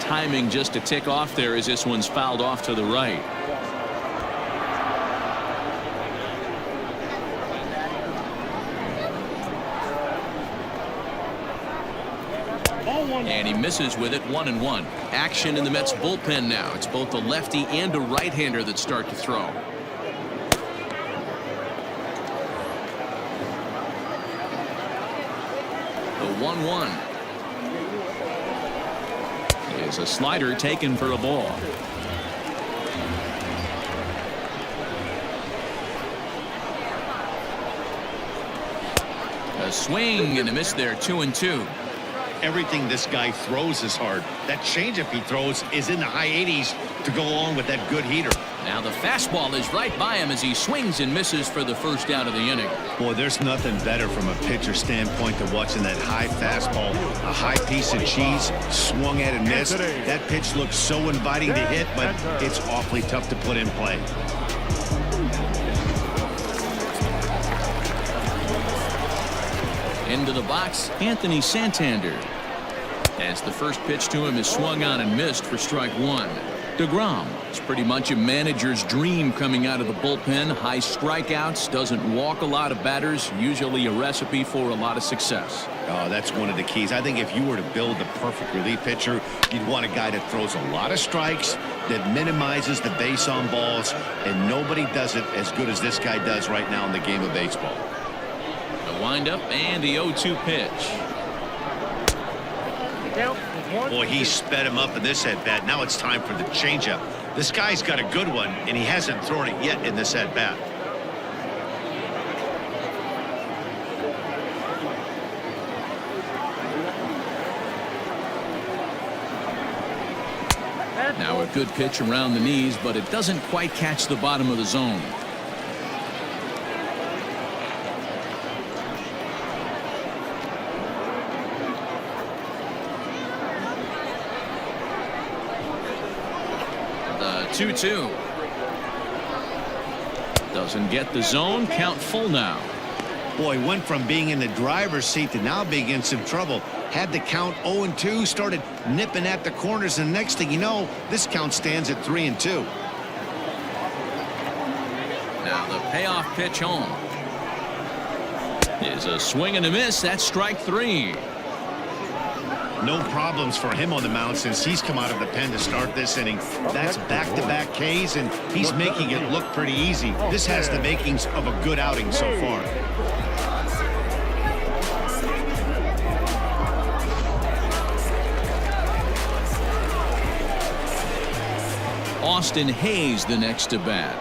Timing just a tick off there as this one's fouled off to the right. And he misses with it, 1-1. Action in the Mets bullpen now. It's both a lefty and a right-hander that start to throw. The 1-1. Is a slider taken for a ball. A swing and a miss there, 2-2. Everything this guy throws is hard. That changeup he throws is in the high 80s to go along with that good heater. Now the fastball is right by him as he swings and misses for the first out of the inning. Boy, there's nothing better from a pitcher standpoint than watching that high fastball. A high piece of cheese, swung at and missed. That pitch looks so inviting to hit, but it's awfully tough to put in play. Into the box, Anthony Santander. As the first pitch to him is swung on and missed for strike one. DeGrom. It's pretty much a manager's dream coming out of the bullpen. High strikeouts, doesn't walk a lot of batters, usually a recipe for a lot of success. Oh, that's one of the keys. I think if you were to build the perfect relief pitcher, you'd want a guy that throws a lot of strikes, that minimizes the base on balls, and nobody does it as good as this guy does right now in the game of baseball. The windup and the 0-2 pitch. Boy, he sped him up in this at-bat. Now it's time for the changeup. This guy's got a good one, and he hasn't thrown it yet in this at-bat. Now a good pitch around the knees, but it doesn't quite catch the bottom of the zone. The 2-2. Doesn't get the zone. Count full now. Boy, went from being in the driver's seat to now being in some trouble. Had the count 0-2, started nipping at the corners, and the next thing you know, this count stands at 3-2. Now the payoff pitch home is a swing and a miss. That's strike three. No problems for him on the mound since he's come out of the pen to start this inning. That's back-to-back Ks, and he's making it look pretty easy. This has the makings of a good outing so far. Austin Hayes the next to bat.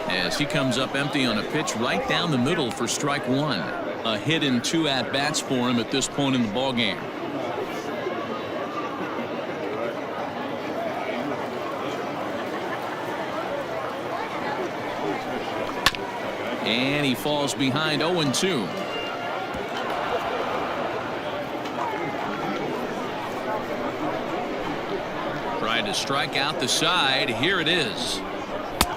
As he comes up empty on a pitch right down the middle for strike one. A hit in 2 at-bats for him at this point in the ballgame. And he falls behind 0-2. Tried to strike out the side. Here it is.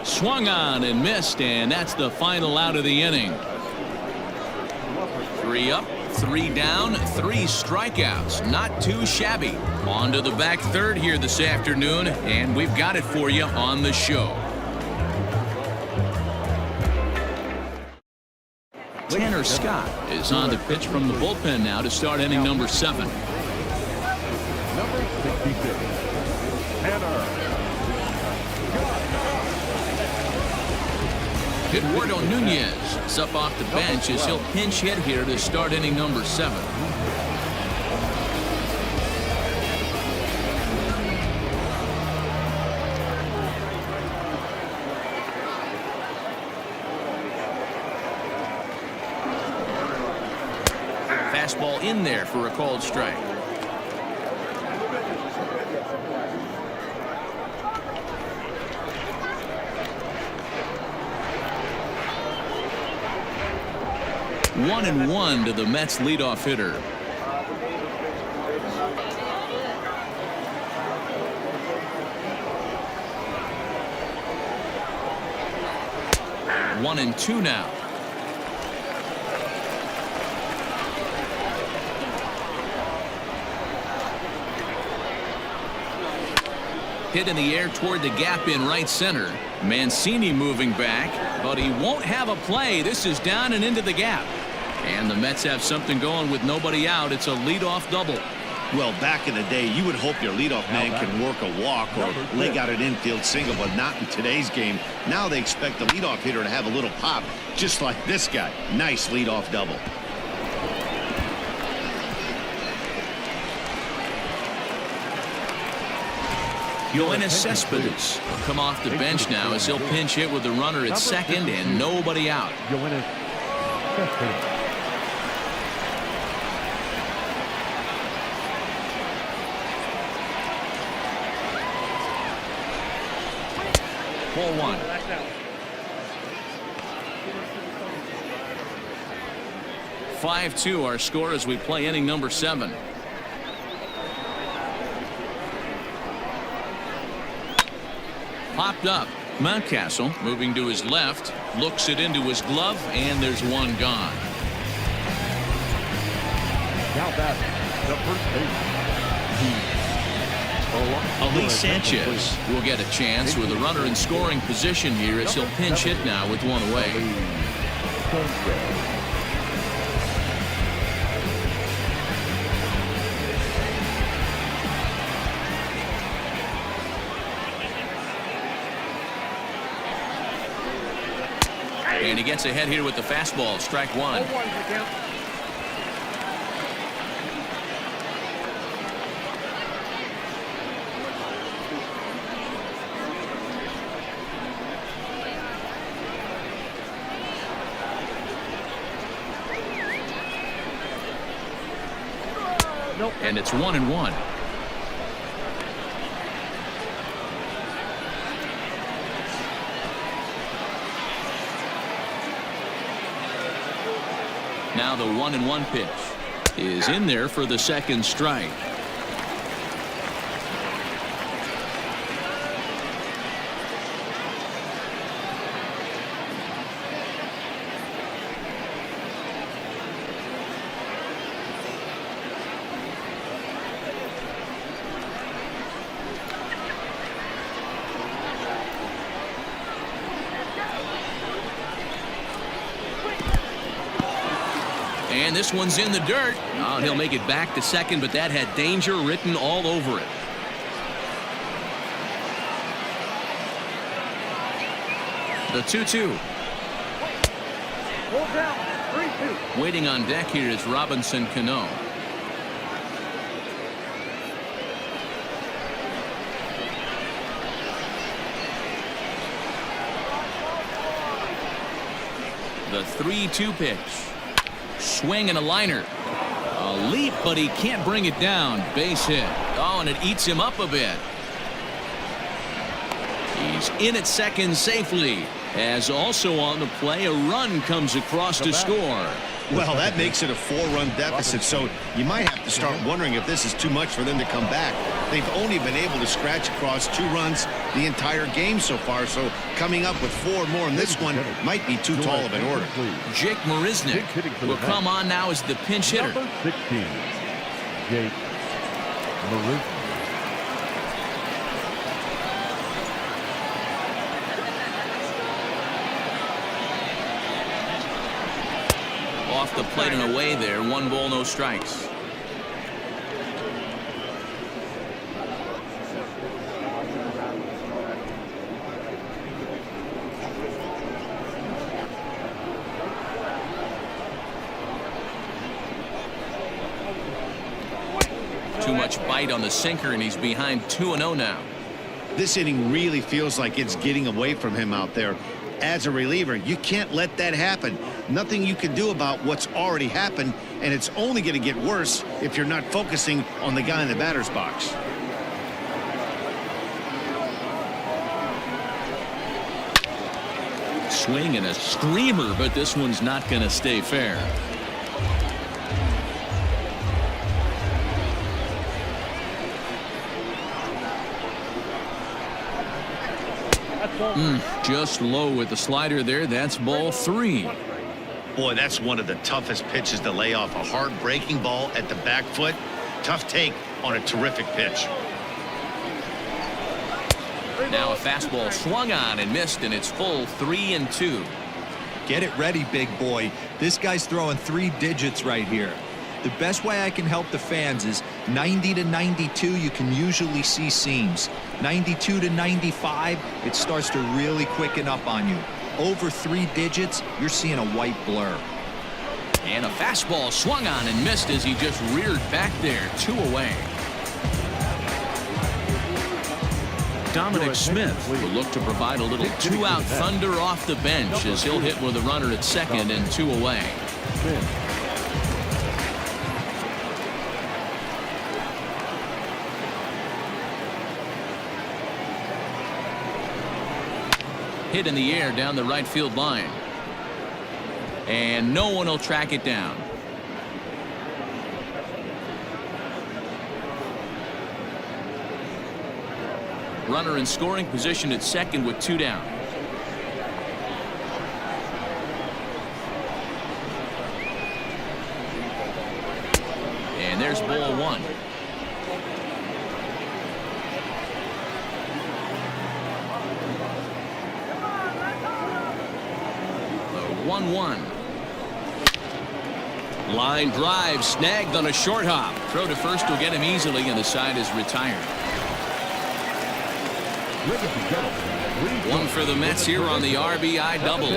Swung on and missed, and that's the final out of the inning. 3 up, 3 down, 3 strikeouts. Not too shabby. On to the back third here this afternoon, and we've got it for you on the show. Tanner Scott is on the pitch from the bullpen now to start inning number 7. Number 66, Tanner. Eduardo Nunez is up off the bench as he'll pinch hit here to start inning number 7. Fastball in there for a called strike. One and one to the Mets leadoff hitter. One and two now. Hit in the air toward the gap in right center. Mancini moving back, but he won't have a play. This is down and into the gap. And the Mets have something going with nobody out. It's a leadoff double. Well, back in the day, you would hope your leadoff man can work a walk or leg out an infield single, but not in today's game. Now they expect the leadoff hitter to have a little pop, just like this guy. Nice leadoff double. Yoenis Cespedes will come off the bench now as he'll pinch hit with the runner at second and nobody out. Yoenis Cespedes. Ball one. 5-2 our score as we play inning number 7. Popped up. Mountcastle moving to his left, looks it into his glove, and there's one gone. Now batting, the first baseman. Elise Sanchez will get a chance with a runner in scoring position here as he'll pinch hit now with one away. And he gets ahead here with the fastball. Strike one. And it's 1-1. Now the 1-1 pitch is in there for the second strike. And this one's in the dirt. Oh, he'll make it back to second, but that had danger written all over it. The 2-2. Waiting on deck here is Robinson Cano. The 3-2 pitch. Swing and a liner. A leap, but he can't bring it down. Base hit. Oh, and it eats him up a bit. He's in at second safely. As also on the play, a run comes across to score. Well, that makes it a 4-run deficit, so you might have to start wondering if this is too much for them to come back. They've only been able to scratch across 2 runs the entire game so far, so coming up with 4 more in this one might be too tall of an order. Jake Marisnick will come on now as the pinch hitter. Number 16, Jake Marisnick. Off the plate and away there. 1 ball, no strikes. Too much bite on the sinker, and he's behind 2-0 now. This inning really feels like it's getting away from him out there. As a reliever, you can't let that happen. Nothing you can do about what's already happened, and it's only going to get worse if you're not focusing on the guy in the batter's box. Swing and a screamer, but this one's not going to stay fair. Just low with the slider there. That's ball 3. Boy, that's one of the toughest pitches to lay off. A hard breaking ball at the back foot. Tough take on a terrific pitch. Now a fastball swung on and missed, and it's full 3-2. Get it ready, big boy. This guy's throwing 3 digits right here. The best way I can help the fans is 90 to 92, you can usually see seams. 92 to 95, it starts to really quicken up on you. Over 3 digits, you're seeing a white blur. And a fastball swung on and missed as he just reared back there. 2 away. Dominic Smith will look to provide a little 2-out thunder off the bench as he'll hit with a runner at second and 2 away. Hit in the air down the right field line. And no one will track it down. Runner in scoring position at second with 2 down. And there's ball 1. The 1-1. Line drive snagged on a short hop. Throw to first will get him easily, and the side is retired. 1 for the Mets here on the RBI double.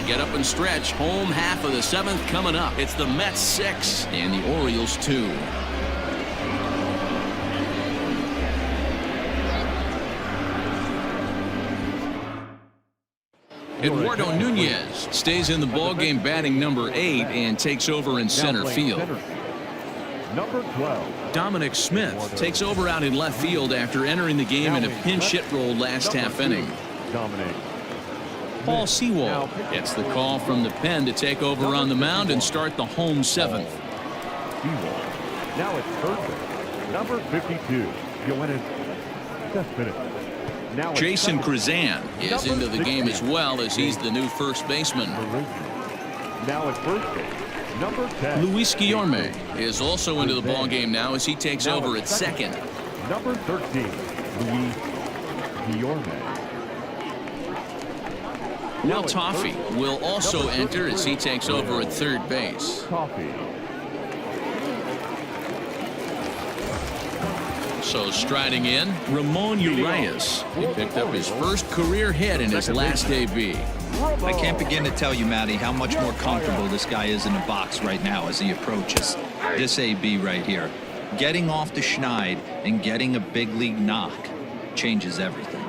Get up and stretch. Home half of the 7th coming up. It's the Mets 6 and the Orioles 2. Eduardo Nunez stays in the ballgame batting number 8 and takes over in center field. Number 12. Dominic Smith takes over out in left field after entering the game in a pinch hit role last half inning. Paul Sewald gets the call from the pen to take over on the mound and start the home 7th. Now it's third base. Number 52. Yoenis Cespedes. Jason Krazan is into the game as well as he's the new first baseman. Now at first base. Number 10. Luis Guillorme is also into the ball game now as he takes over at second. Number 13. Luis Guillorme. Will Toffey will also enter as he takes over at third base. So striding in, Ramon Urias. He picked up his first career hit in his last AB. I can't begin to tell you, Matty, how much more comfortable this guy is in the box right now as he approaches this AB right here. Getting off the schneid and getting a big league knock changes everything.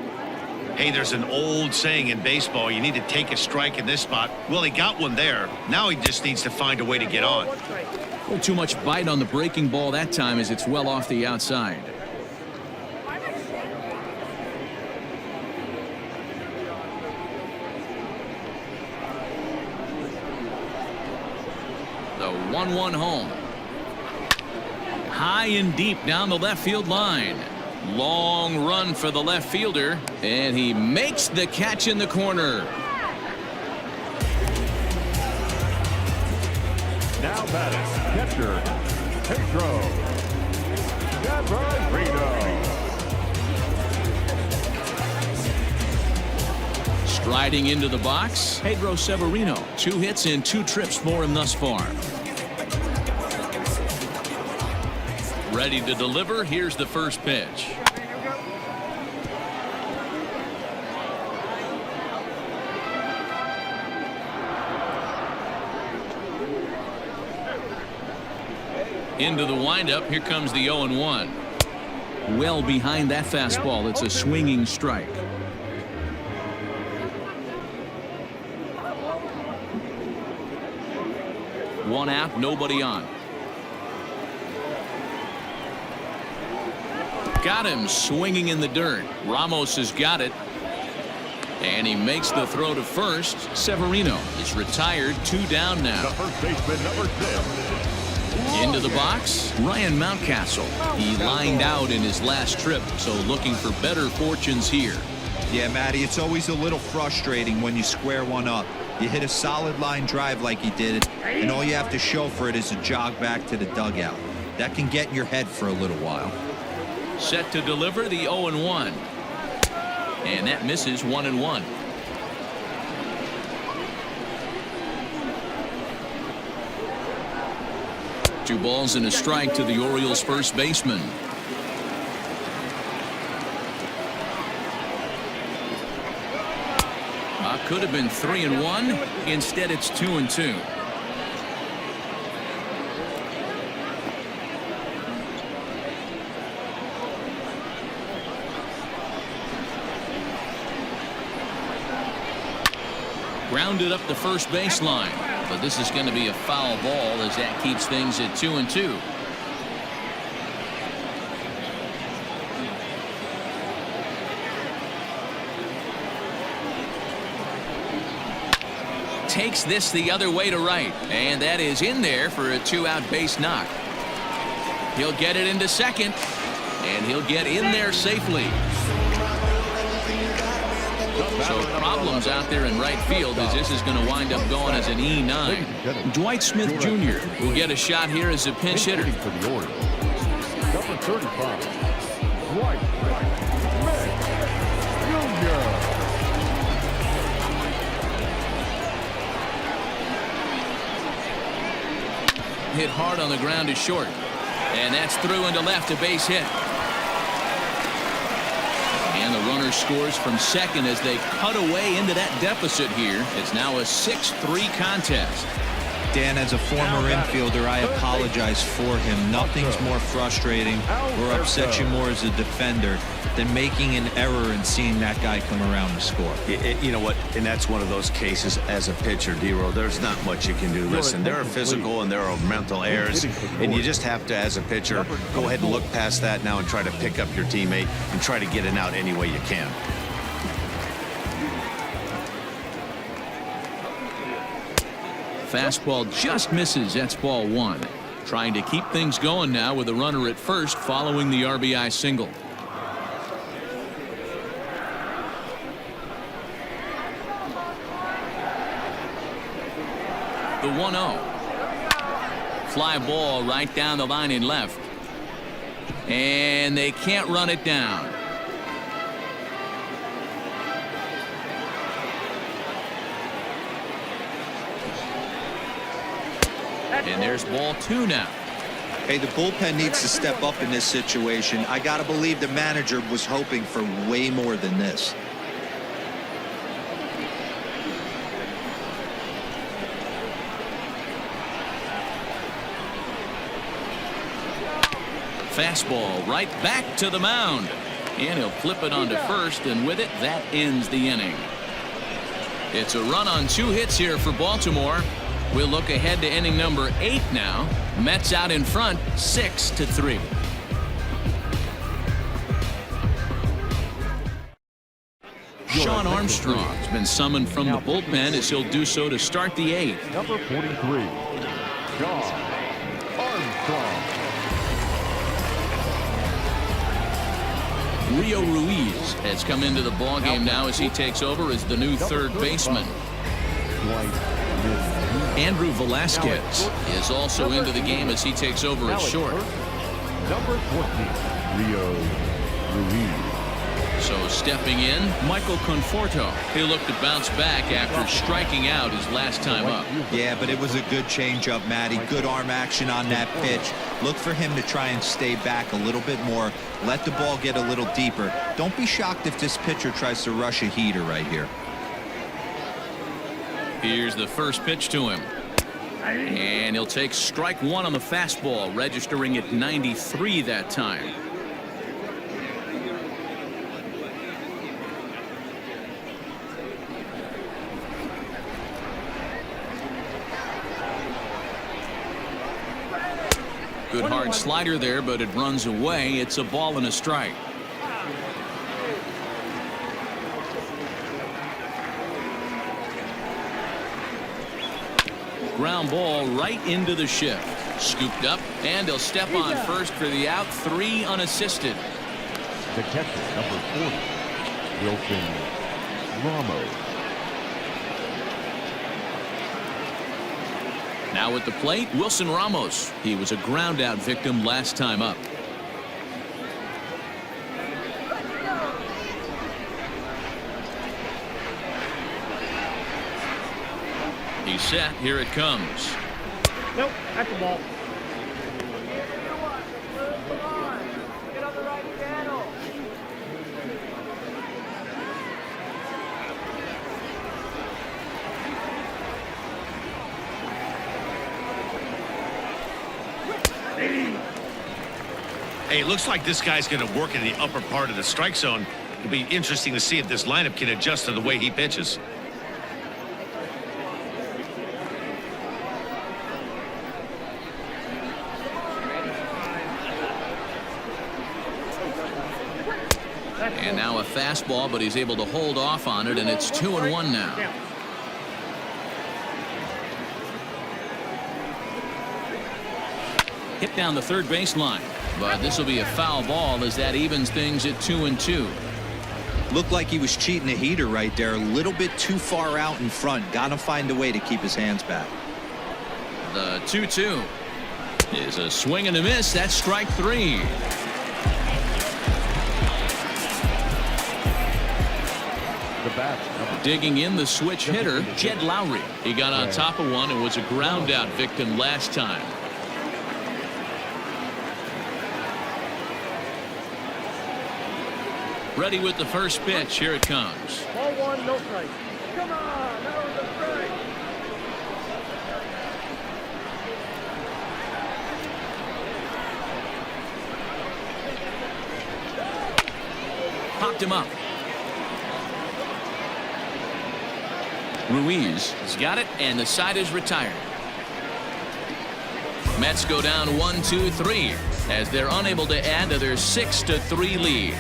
Hey, there's an old saying in baseball, you need to take a strike in this spot. Well, he got one there. Now he just needs to find a way to get on. Well, too much bite on the breaking ball that time as it's well off the outside. The 1-1 home. High and deep down the left field line. Long run for the left fielder, and he makes the catch in the corner. Now batting, catcher, Pedro Severino. Striding into the box, Pedro Severino. 2 hits and 2 trips for him thus far. Ready to deliver. Here's the first pitch. Into the windup. Here comes the 0-1. Well behind that fastball. It's a swinging strike. One out, nobody on. Got him swinging in the dirt. Ramos has got it. And he makes the throw to first. Severino is retired. 2 down now. The first baseman, number 6. Into the box, Ryan Mountcastle. He lined out in his last trip, so looking for better fortunes here. Yeah, Matty, it's always a little frustrating when you square one up. You hit a solid line drive like he did, and all you have to show for it is a jog back to the dugout. That can get in your head for a little while. Set to deliver the 0-1. And that misses 1-1. 2 balls and a strike to the Orioles first baseman. Could have been 3-1. Instead, it's 2-2. Grounded up the first baseline, but this is going to be a foul ball as that keeps things at 2-2. Takes this the other way to right, and that is in there for a 2-out base knock. He'll get it into second, and he'll get in there safely. So problems out there in right field as this is going to wind up going as an E9. Dwight Smith Jr. will get a shot here as a pinch hitter. For the Orioles, number 35, Dwight Smith Jr. Hit hard on the ground is short, and that's through into left, a base hit. And the runner scores from second as they cut away into that deficit here. It's now a 6-3 contest. Dan, as a former infielder, I apologize for him. Nothing's more frustrating or upsets you more as a defender than making an error and seeing that guy come around and score. You know what? And that's one of those cases as a pitcher, D-Row. There's not much you can do. Listen, there are physical and there are mental errors, and you just have to, as a pitcher, go ahead and look past that now and try to pick up your teammate and try to get it out any way you can. Fastball just misses. That's ball 1. Trying to keep things going now with a runner at first following the RBI single. The 1-0. Fly ball right down the line in left. And they can't run it down. And there's ball 2 now. Hey, the bullpen needs to step up in this situation. I got to believe the manager was hoping for way more than this. Fastball right back to the mound. And he'll flip it onto first, and with it, that ends the inning. It's a run on 2 hits here for Baltimore. We'll look ahead to inning number 8 now. Mets out in front, 6-3. Sean Armstrong's been summoned from the bullpen as he'll do so to start the 8th. Number 43, Sean Armstrong. Rio Ruiz has come into the ballgame now as he takes over as the new third baseman. Andrew Velasquez is also into the game as he takes over at short. Number 14, Rio Ruiz. So stepping in, Michael Conforto. He'll look to bounce back after striking out his last time up. Yeah, but it was a good changeup, Matty. Good arm action on that pitch. Look for him to try and stay back a little bit more. Let the ball get a little deeper. Don't be shocked if this pitcher tries to rush a heater right here. Here's the first pitch to him. And he'll take strike 1 on the fastball, registering at 93 that time. Good hard slider there, but it runs away. It's a ball and a strike. Ground ball right into the shift. Scooped up, and he'll step on first for the out. 3 unassisted. The catcher, number 40, Wilson Ramos. Now at the plate, Wilson Ramos. He was a ground out victim last time up. He's set. Here it comes. Nope, that's a ball. Hey, it looks like this guy's going to work in the upper part of the strike zone. It'll be interesting to see if this lineup can adjust to the way he pitches. And now a fastball, but he's able to hold off on it, and it's 2-1 now. Hit down the third baseline, but this will be a foul ball as that evens things at 2-2. Looked like he was cheating a heater right there. A little bit too far out in front. Got to find a way to keep his hands back. The 2-2 is a swing and a miss. That's strike 3. Digging in, the switch hitter, Jed Lowry. He got on top of one and was a ground out victim last time. Ready with the first pitch. Here it comes. Ball 1, no strike. Come on, that was a strike. Popped him up. Ruiz has got it, and the side is retired. Mets go down 1-2-3 as they're unable to add to their 6-3 lead.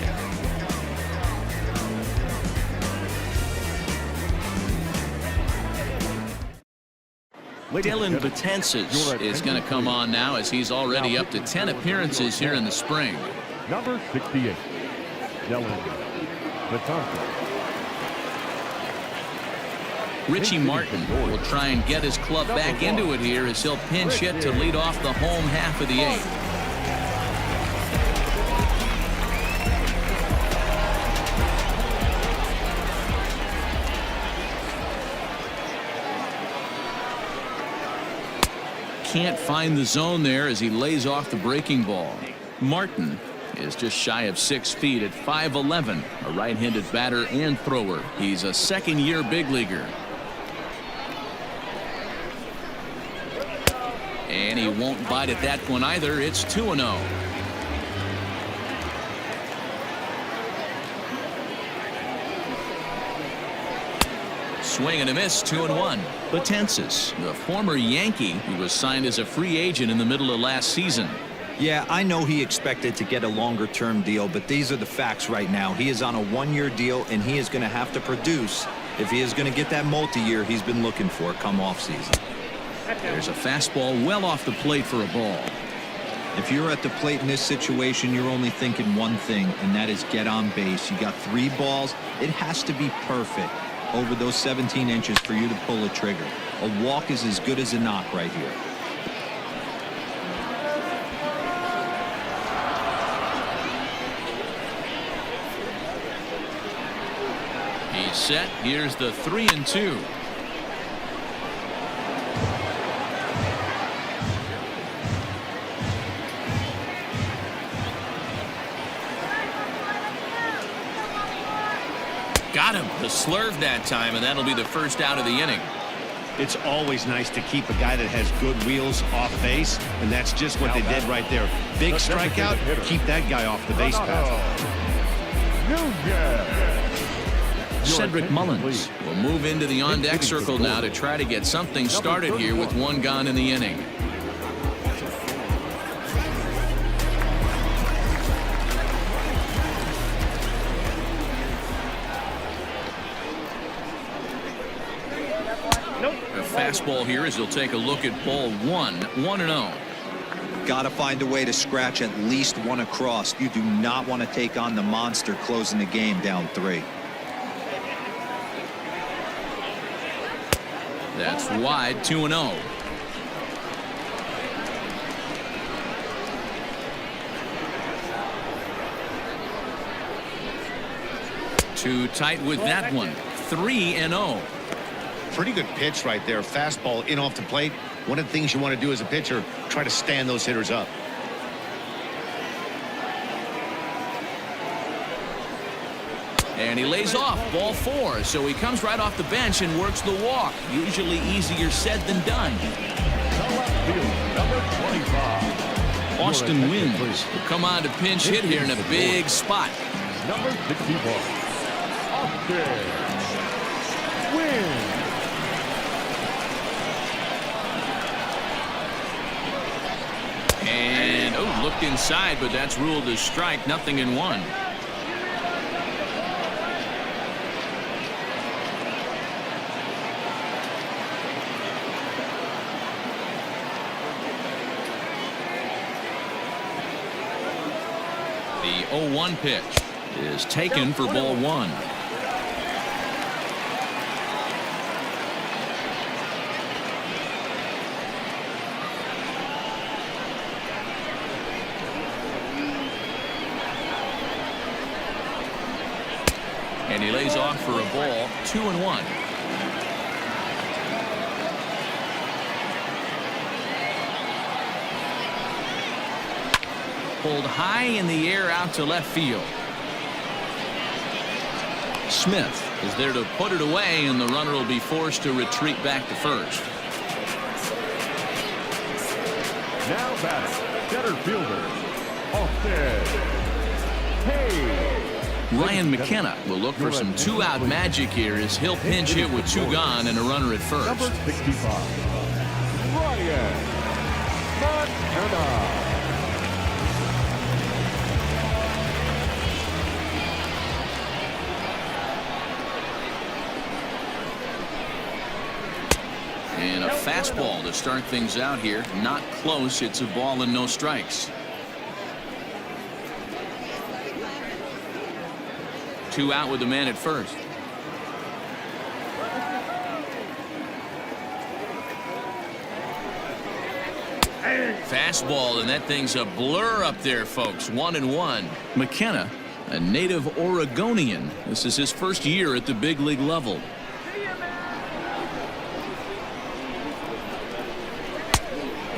Dylan Betances is going to come on now as he's already up to 10 appearances here in the spring. Number 68, Dylan Betances. Richie Martin will try and get his club back into it here as he'll pinch hit to lead off the home half of the 8th. Can't find the zone there as he lays off the breaking ball. Martin is just shy of 6 feet at 5'11", a right-handed batter and thrower. He's a second-year big leaguer. And he won't bite at that one either. It's 2-0. Swing and a miss, 2-1. Betances, the former Yankee, who was signed as a free agent in the middle of last season. Yeah, I know he expected to get a longer-term deal, but these are the facts right now. He is on a one-year deal, and he is going to have to produce if he is going to get that multi-year he's been looking for come off-season. There's a fastball well off the plate for a ball. If you're at the plate in this situation, you're only thinking one thing, and that is get on base. You got 3 balls. It has to be perfect over those 17 inches for you to pull a trigger. A walk is as good as a knock right here. He's set. Here's the 3-2. Got him. The slurve that time, and that'll be the first out of the inning. It's always nice to keep a guy that has good wheels off base, and that's just what they did right there. Big strikeout, keep that guy off the base path. Cedric Mullins will move into the on-deck circle now to try to get something started here with 1 gone in the inning. Fastball here as he'll take a look at ball 1, 1-0. Got to find a way to scratch at least one across. You do not want to take on the monster closing the game down 3. That's wide, 2-0. Too tight with that one. 3-0. Pretty good pitch right there. Fastball in off the plate. One of the things you want to do as a pitcher, try to stand those hitters up. And he lays off, ball 4. So he comes right off the bench and works the walk. Usually easier said than done. The left field, number 25, Austin Wynns will come on to pinch hit here in a big spot. Number 61, Austin Wynns. And, oh, looked inside, but that's ruled a strike. 0-1. The 0-1 pitch is taken for ball 1. And he lays off for a ball. 2-1. Pulled high in the air out to left field. Smith is there to put it away, and the runner will be forced to retreat back to first. Now batting, center fielder, Austin Hayes. Ryan McKenna will look for some two-out magic here as he'll pinch hit with 2 gone and a runner at first. Number 65, Ryan McKenna. And a fastball to start things out here. Not close. It's a ball and no strikes. 2 out with the man at first. Fastball, and that thing's a blur up there, folks. 1-1. McKenna, a native Oregonian. This is his first year at the big league level.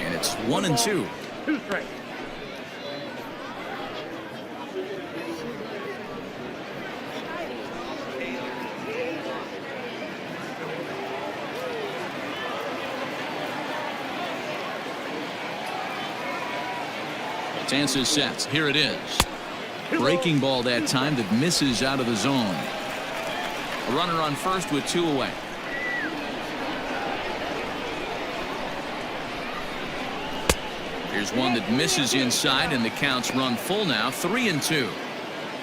And it's 1-2. 2 strikes. Chances sets. Here it is. Breaking ball that time that misses out of the zone. A runner on first with 2 away. Here's one that misses inside, and the count's run full now. 3-2.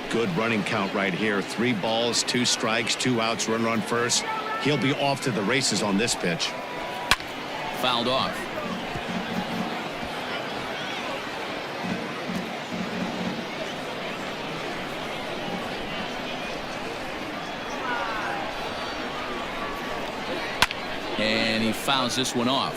Good running count right here. 3 balls, 2 strikes, 2 outs, runner on first. He'll be off to the races on this pitch. Fouled off. And he fouls this one off.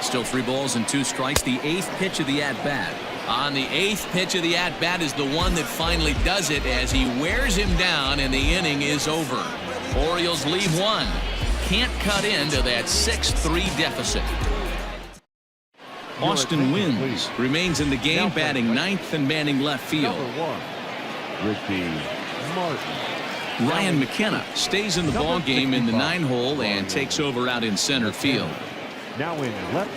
Still 3 balls and 2 strikes. The 8th pitch of the at-bat. On the 8th pitch of the at-bat is the one that finally does it as he wears him down, and the inning is over. Orioles lead 1. Can't cut into that 6-3 deficit. Austin Wynns remains in the game, batting 9th and manning left field. Number 1, Ricky Martin. Ryan McKenna stays in the ball game in the 9-hole and takes over out in center field. Now in left,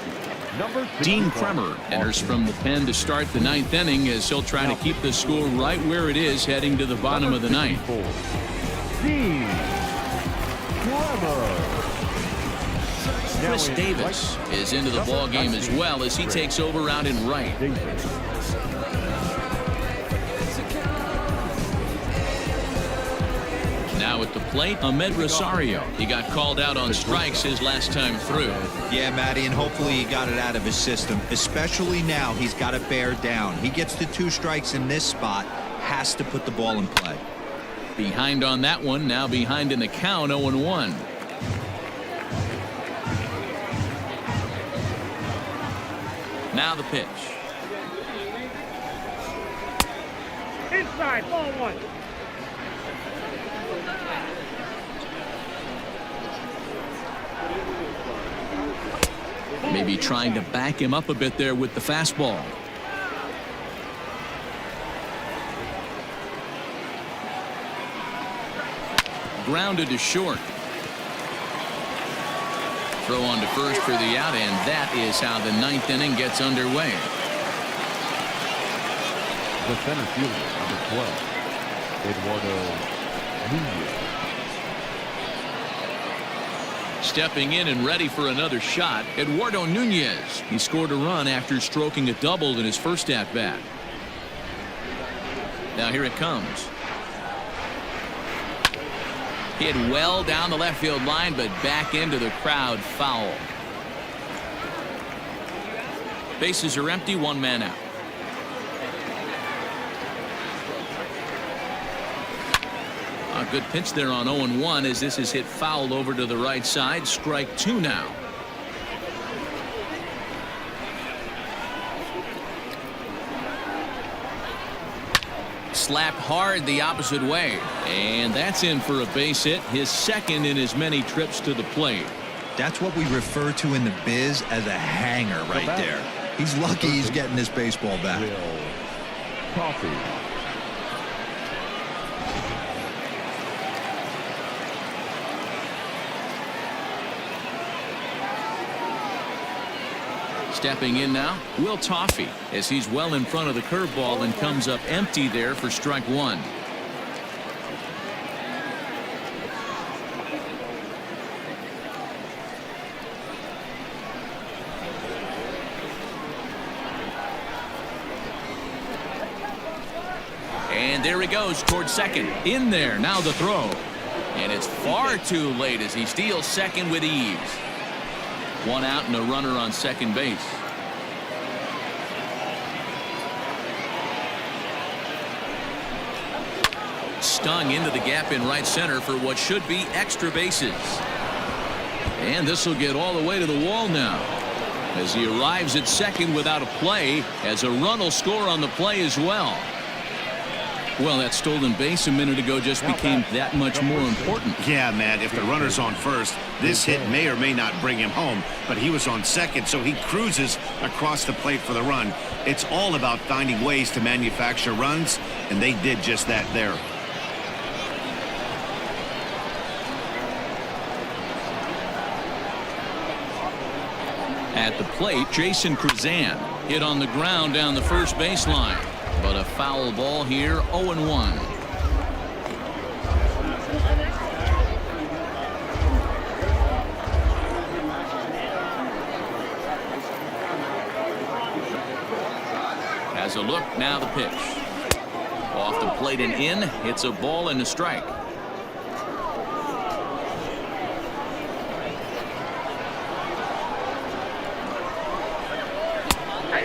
number Dean Kremer enters from the pen to start the 9th inning as he'll try to keep the score right where it is heading to the bottom of the 9th. Dean Kremer. Chris Davis is into the ball game as well as he takes over out in right. Now at the plate, Ahmed Rosario. He got called out on strikes his last time through. Yeah, Matty, and hopefully he got it out of his system. Especially now, he's got to bear down. He gets the 2 strikes in this spot, has to put the ball in play. Behind on that one, now behind in the count, 0-1. Now the pitch. Inside, ball 1. Maybe trying to back him up a bit there with the fastball. grounded to short. Throw on to first for the out, and that is how the ninth inning gets underway. The center fielder, number 12, Eduardo Nunez. Stepping in and ready for another shot, Eduardo Nunez. He scored a run after stroking a double in his first at-bat. Now here it comes. Hit well down the left field line, but back into the crowd, foul. Bases are empty, one man out. A good pitch there on 0-1 as this is hit foul over to the right side. Strike two now. Slapped hard the opposite way, and that's in for a base hit, his second in as many trips to the plate. That's what we refer to in the biz as a hanger right there. He's lucky he's getting this baseball back. Coffee. Stepping in now, Will Toffee, as he's well in front of the curveball and comes up empty there for strike one. And there he goes towards second. In there, now the throw. And it's far too late as he steals second with ease. One out and a runner on second base. Stung into the gap in right center for what should be extra bases. And this will get all the way to the wall now as he arrives at second without a play, as a run will score on the play as well. Well, that stolen base a minute ago just became that much more important. Yeah, man, if the runner's on first, this hit may or may not bring him home, but he was on second, so he cruises across the plate for the run. It's all about finding ways to manufacture runs, and they did just that there. At the plate, Jason Kruzan hit on the ground down the first baseline. But a foul ball here, 0-1. Has a look, now the pitch. Off the plate and in, hits a ball and a strike.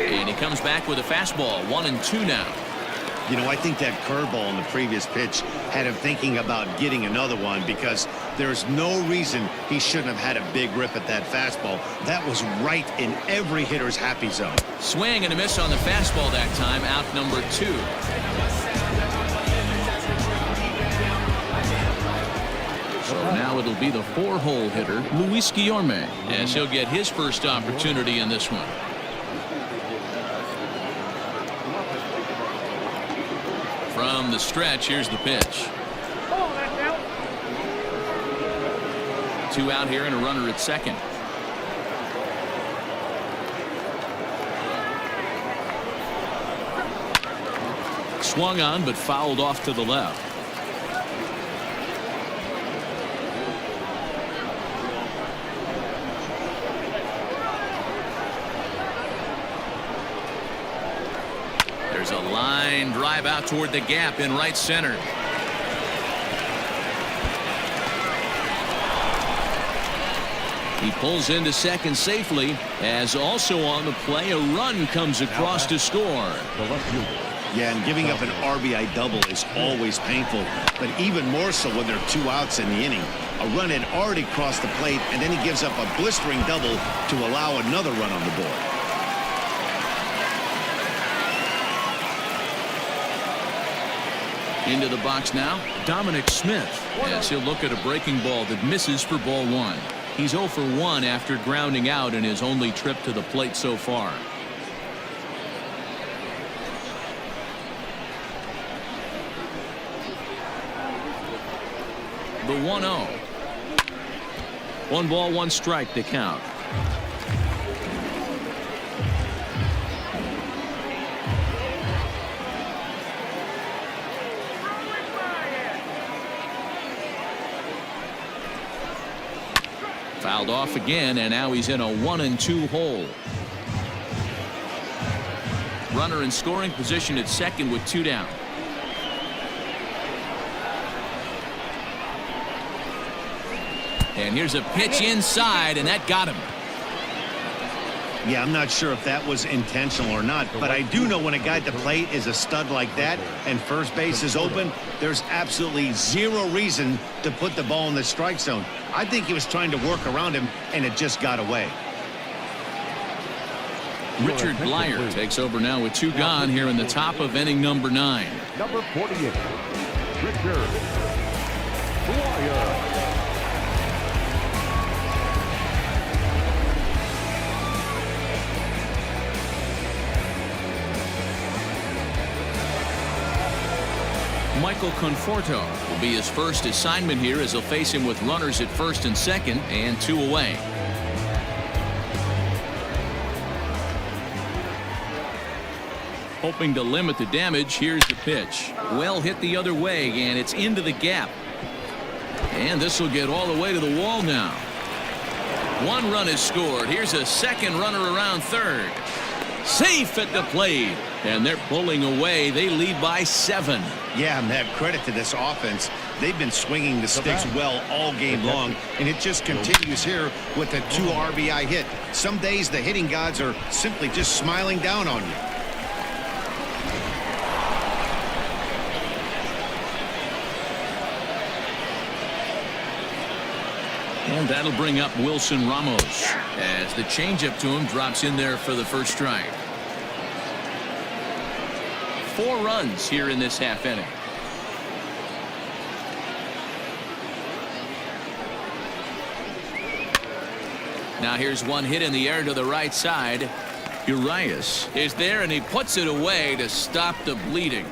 And he comes back with a fastball, 1-2 now. You know, I think that curveball in the previous pitch had him thinking about getting another one, because there's no reason he shouldn't have had a big rip at that fastball. That was right in every hitter's happy zone. Swing and a miss on the fastball that time, out number 2. So now it'll be the 4-hole hitter, Luis Guillorme, as he'll get his first opportunity in this one. From the stretch, here's the pitch. 2 out here and a runner at second. Swung on but fouled off to the left. There's a line drive out toward the gap in right center. He pulls into second safely, as also on the play a run comes across to score. Yeah, and giving up an RBI double is always painful, but even more so when there are 2 outs in the inning. A run had already crossed the plate, and then he gives up a blistering double to allow another run on the board. Into the box now, Dominic Smith, as he'll look at a breaking ball that misses for ball 1. He's 0 for 1 after grounding out in his only trip to the plate so far. The 1-0. 1 ball, 1 strike to count. Fouled off again, and now he's in a 1-2 hole. Runner in scoring position at second with 2 down. And here's a pitch inside, and that got him. Yeah, I'm not sure if that was intentional or not, but I do know when a guy at the plate is a stud like that and first base is open, there's absolutely zero reason to put the ball in the strike zone. I think he was trying to work around him, and it just got away. Richard Blyer takes over now with 2 gone here in the top of inning number 9. Number 48, Richard Blyer. Michael Conforto will be his first assignment here as he'll face him with runners at first and second and 2 away. Hoping to limit the damage, here's the pitch. Well hit the other way, and it's into the gap. And this will get all the way to the wall now. 1 run is scored. Here's a second runner around third. Safe at the plate. And they're pulling away. They lead by 7. Yeah, Matt, credit to this offense. They've been swinging the sticks well all game long, and it just continues here with a 2 RBI hit. Some days the hitting gods are simply just smiling down on you. And that'll bring up Wilson Ramos as the changeup to him drops in there for the first strike. 4 runs here in this half inning. Now here's one hit in the air to the right side. Urias is there, and he puts it away to stop the bleeding.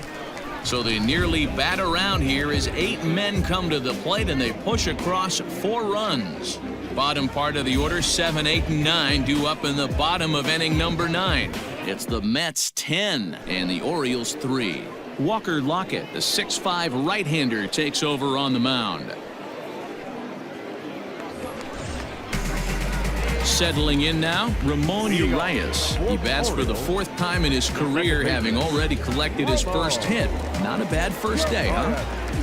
So they nearly bat around here as 8 men come to the plate, and they push across 4 runs. Bottom part of the order, 7, 8, and 9 due up in the bottom of inning number 9. It's the Mets 10 and the Orioles 3. Walker Lockett, the 6'5" right-hander, takes over on the mound. Settling in now, Ramon Urias. He bats for the 4th time in his career, having already collected his first hit. Not a bad first day, huh?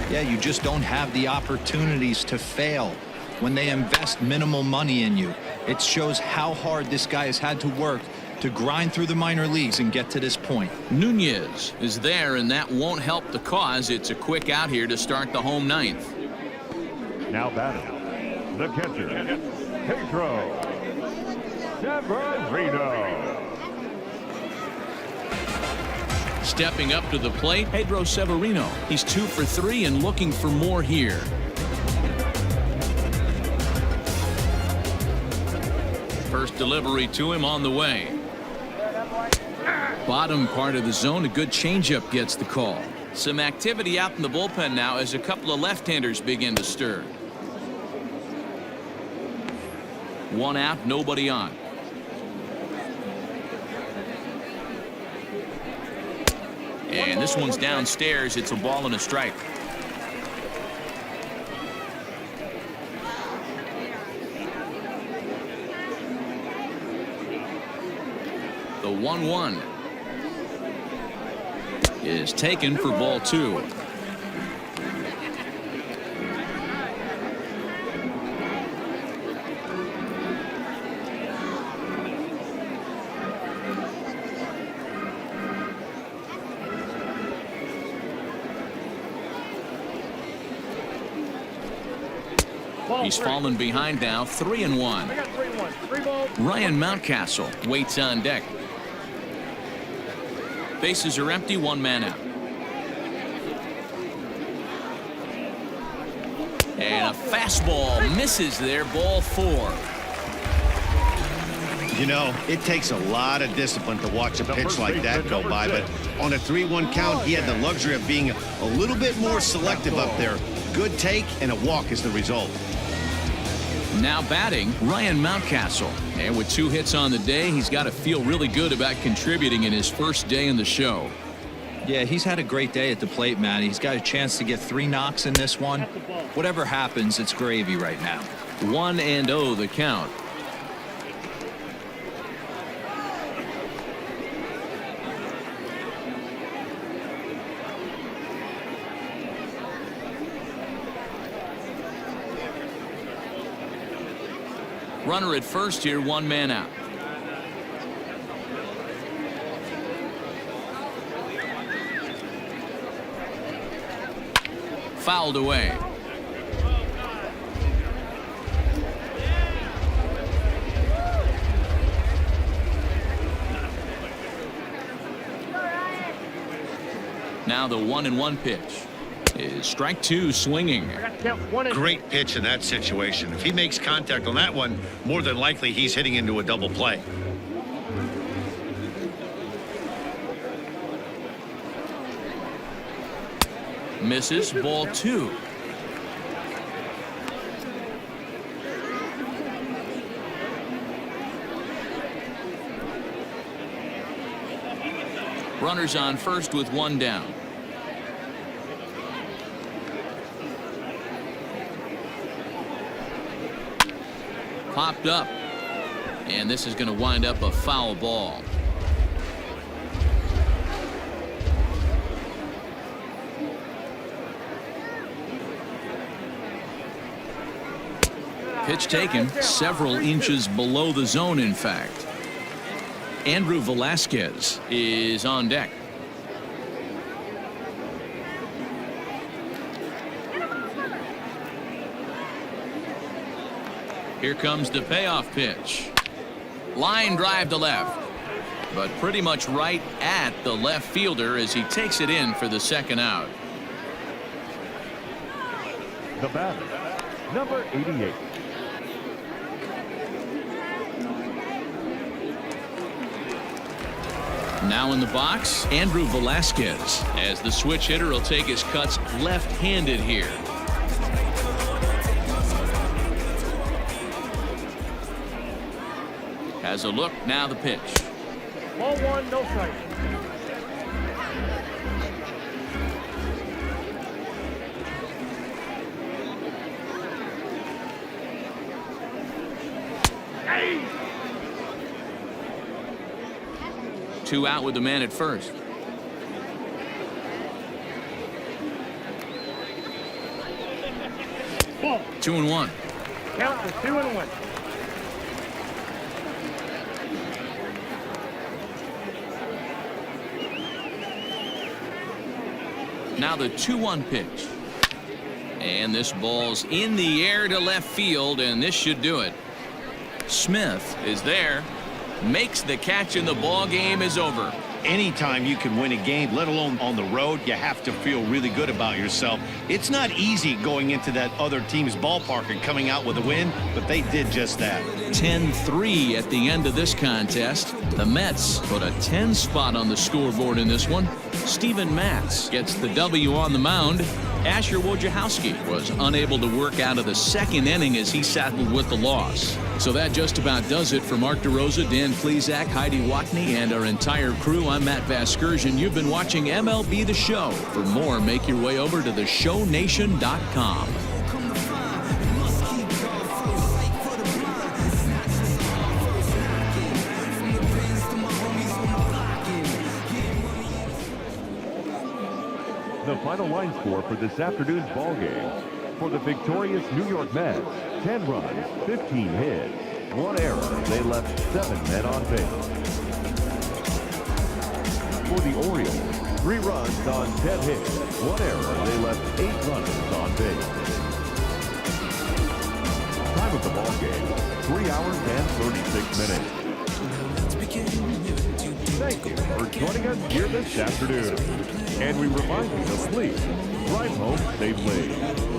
Yeah, you just don't have the opportunities to fail when they invest minimal money in you. It shows how hard this guy has had to work to grind through the minor leagues and get to this point. Nunez is there, and that won't help the cause. It's a quick out here to start the home 9th. Now batting, the catcher, Pedro Severino. Stepping up to the plate, Pedro Severino. He's 2 for 3 and looking for more here. First delivery to him on the way. Bottom part of the zone, a good changeup gets the call. Some activity out in the bullpen now as a couple of left-handers begin to stir. 1 out, nobody on. And this one's downstairs. It's a ball and a strike. The 1-1 is taken for ball 2. He's fallen behind now, 3-1. Ryan Mountcastle waits on deck. Bases are empty, 1 man out. And a fastball misses there, ball 4. You know, it takes a lot of discipline to watch a pitch like that go by, but on a 3-1 count, he had the luxury of being a little bit more selective up there. Good take and a walk is the result. Now batting, Ryan Mountcastle. And with 2 hits on the day, he's got to feel really good about contributing in his first day in the show. Yeah, he's had a great day at the plate, man. He's got a chance to get 3 knocks in this one. Whatever happens, it's gravy right now. 1-0 the count. Runner at first here, 1 man out. Fouled away. Now the 1-1 pitch is strike 2 swinging. Great pitch in that situation. If he makes contact on that one, more than likely he's hitting into a double play. Misses, ball 2. Runners on first with 1 down. Popped up, and this is going to wind up a foul ball. Pitch taken several inches below the zone, in fact. Andrew Velasquez is on deck. Here comes the payoff pitch. Line drive to left, but pretty much right at the left fielder as he takes it in for the 2nd out. The batter, number 88. Now in the box, Andrew Velasquez, as the switch hitter will take his cuts left-handed here. Has a look, now the pitch. Ball 1, no strike. Hey! 2 out with the man at first. Ball. 2-1. Count is 2-1. Now the 2-1 pitch. And this ball's in the air to left field, and this should do it. Smith is there, makes the catch, and the ball game is over. Anytime you can win a game, let alone on the road, you have to feel really good about yourself. It's not easy going into that other team's ballpark and coming out with a win, but they did just that. 10-3 at the end of this contest. The Mets put a 10 spot on the scoreboard in this one. Steven Matz gets the W on the mound. Asher Wojciechowski was unable to work out of the 2nd inning as he settled with the loss. So that just about does it for Mark DeRosa, Dan Plesac, Heidi Watney, and our entire crew. I'm Matt Vasgersian. You've been watching MLB The Show. For more, make your way over to theshownation.com. The final line score for this afternoon's ball game. For the victorious New York Mets, 10 runs, 15 hits, 1 error. They left 7 men on base. For the Orioles, 3 runs on 10 hits, 1 error. They left 8 runners on base. Time of the ball game, 3 hours and 36 minutes. Thank you for joining us here this afternoon. And we remind you to please drive home safely.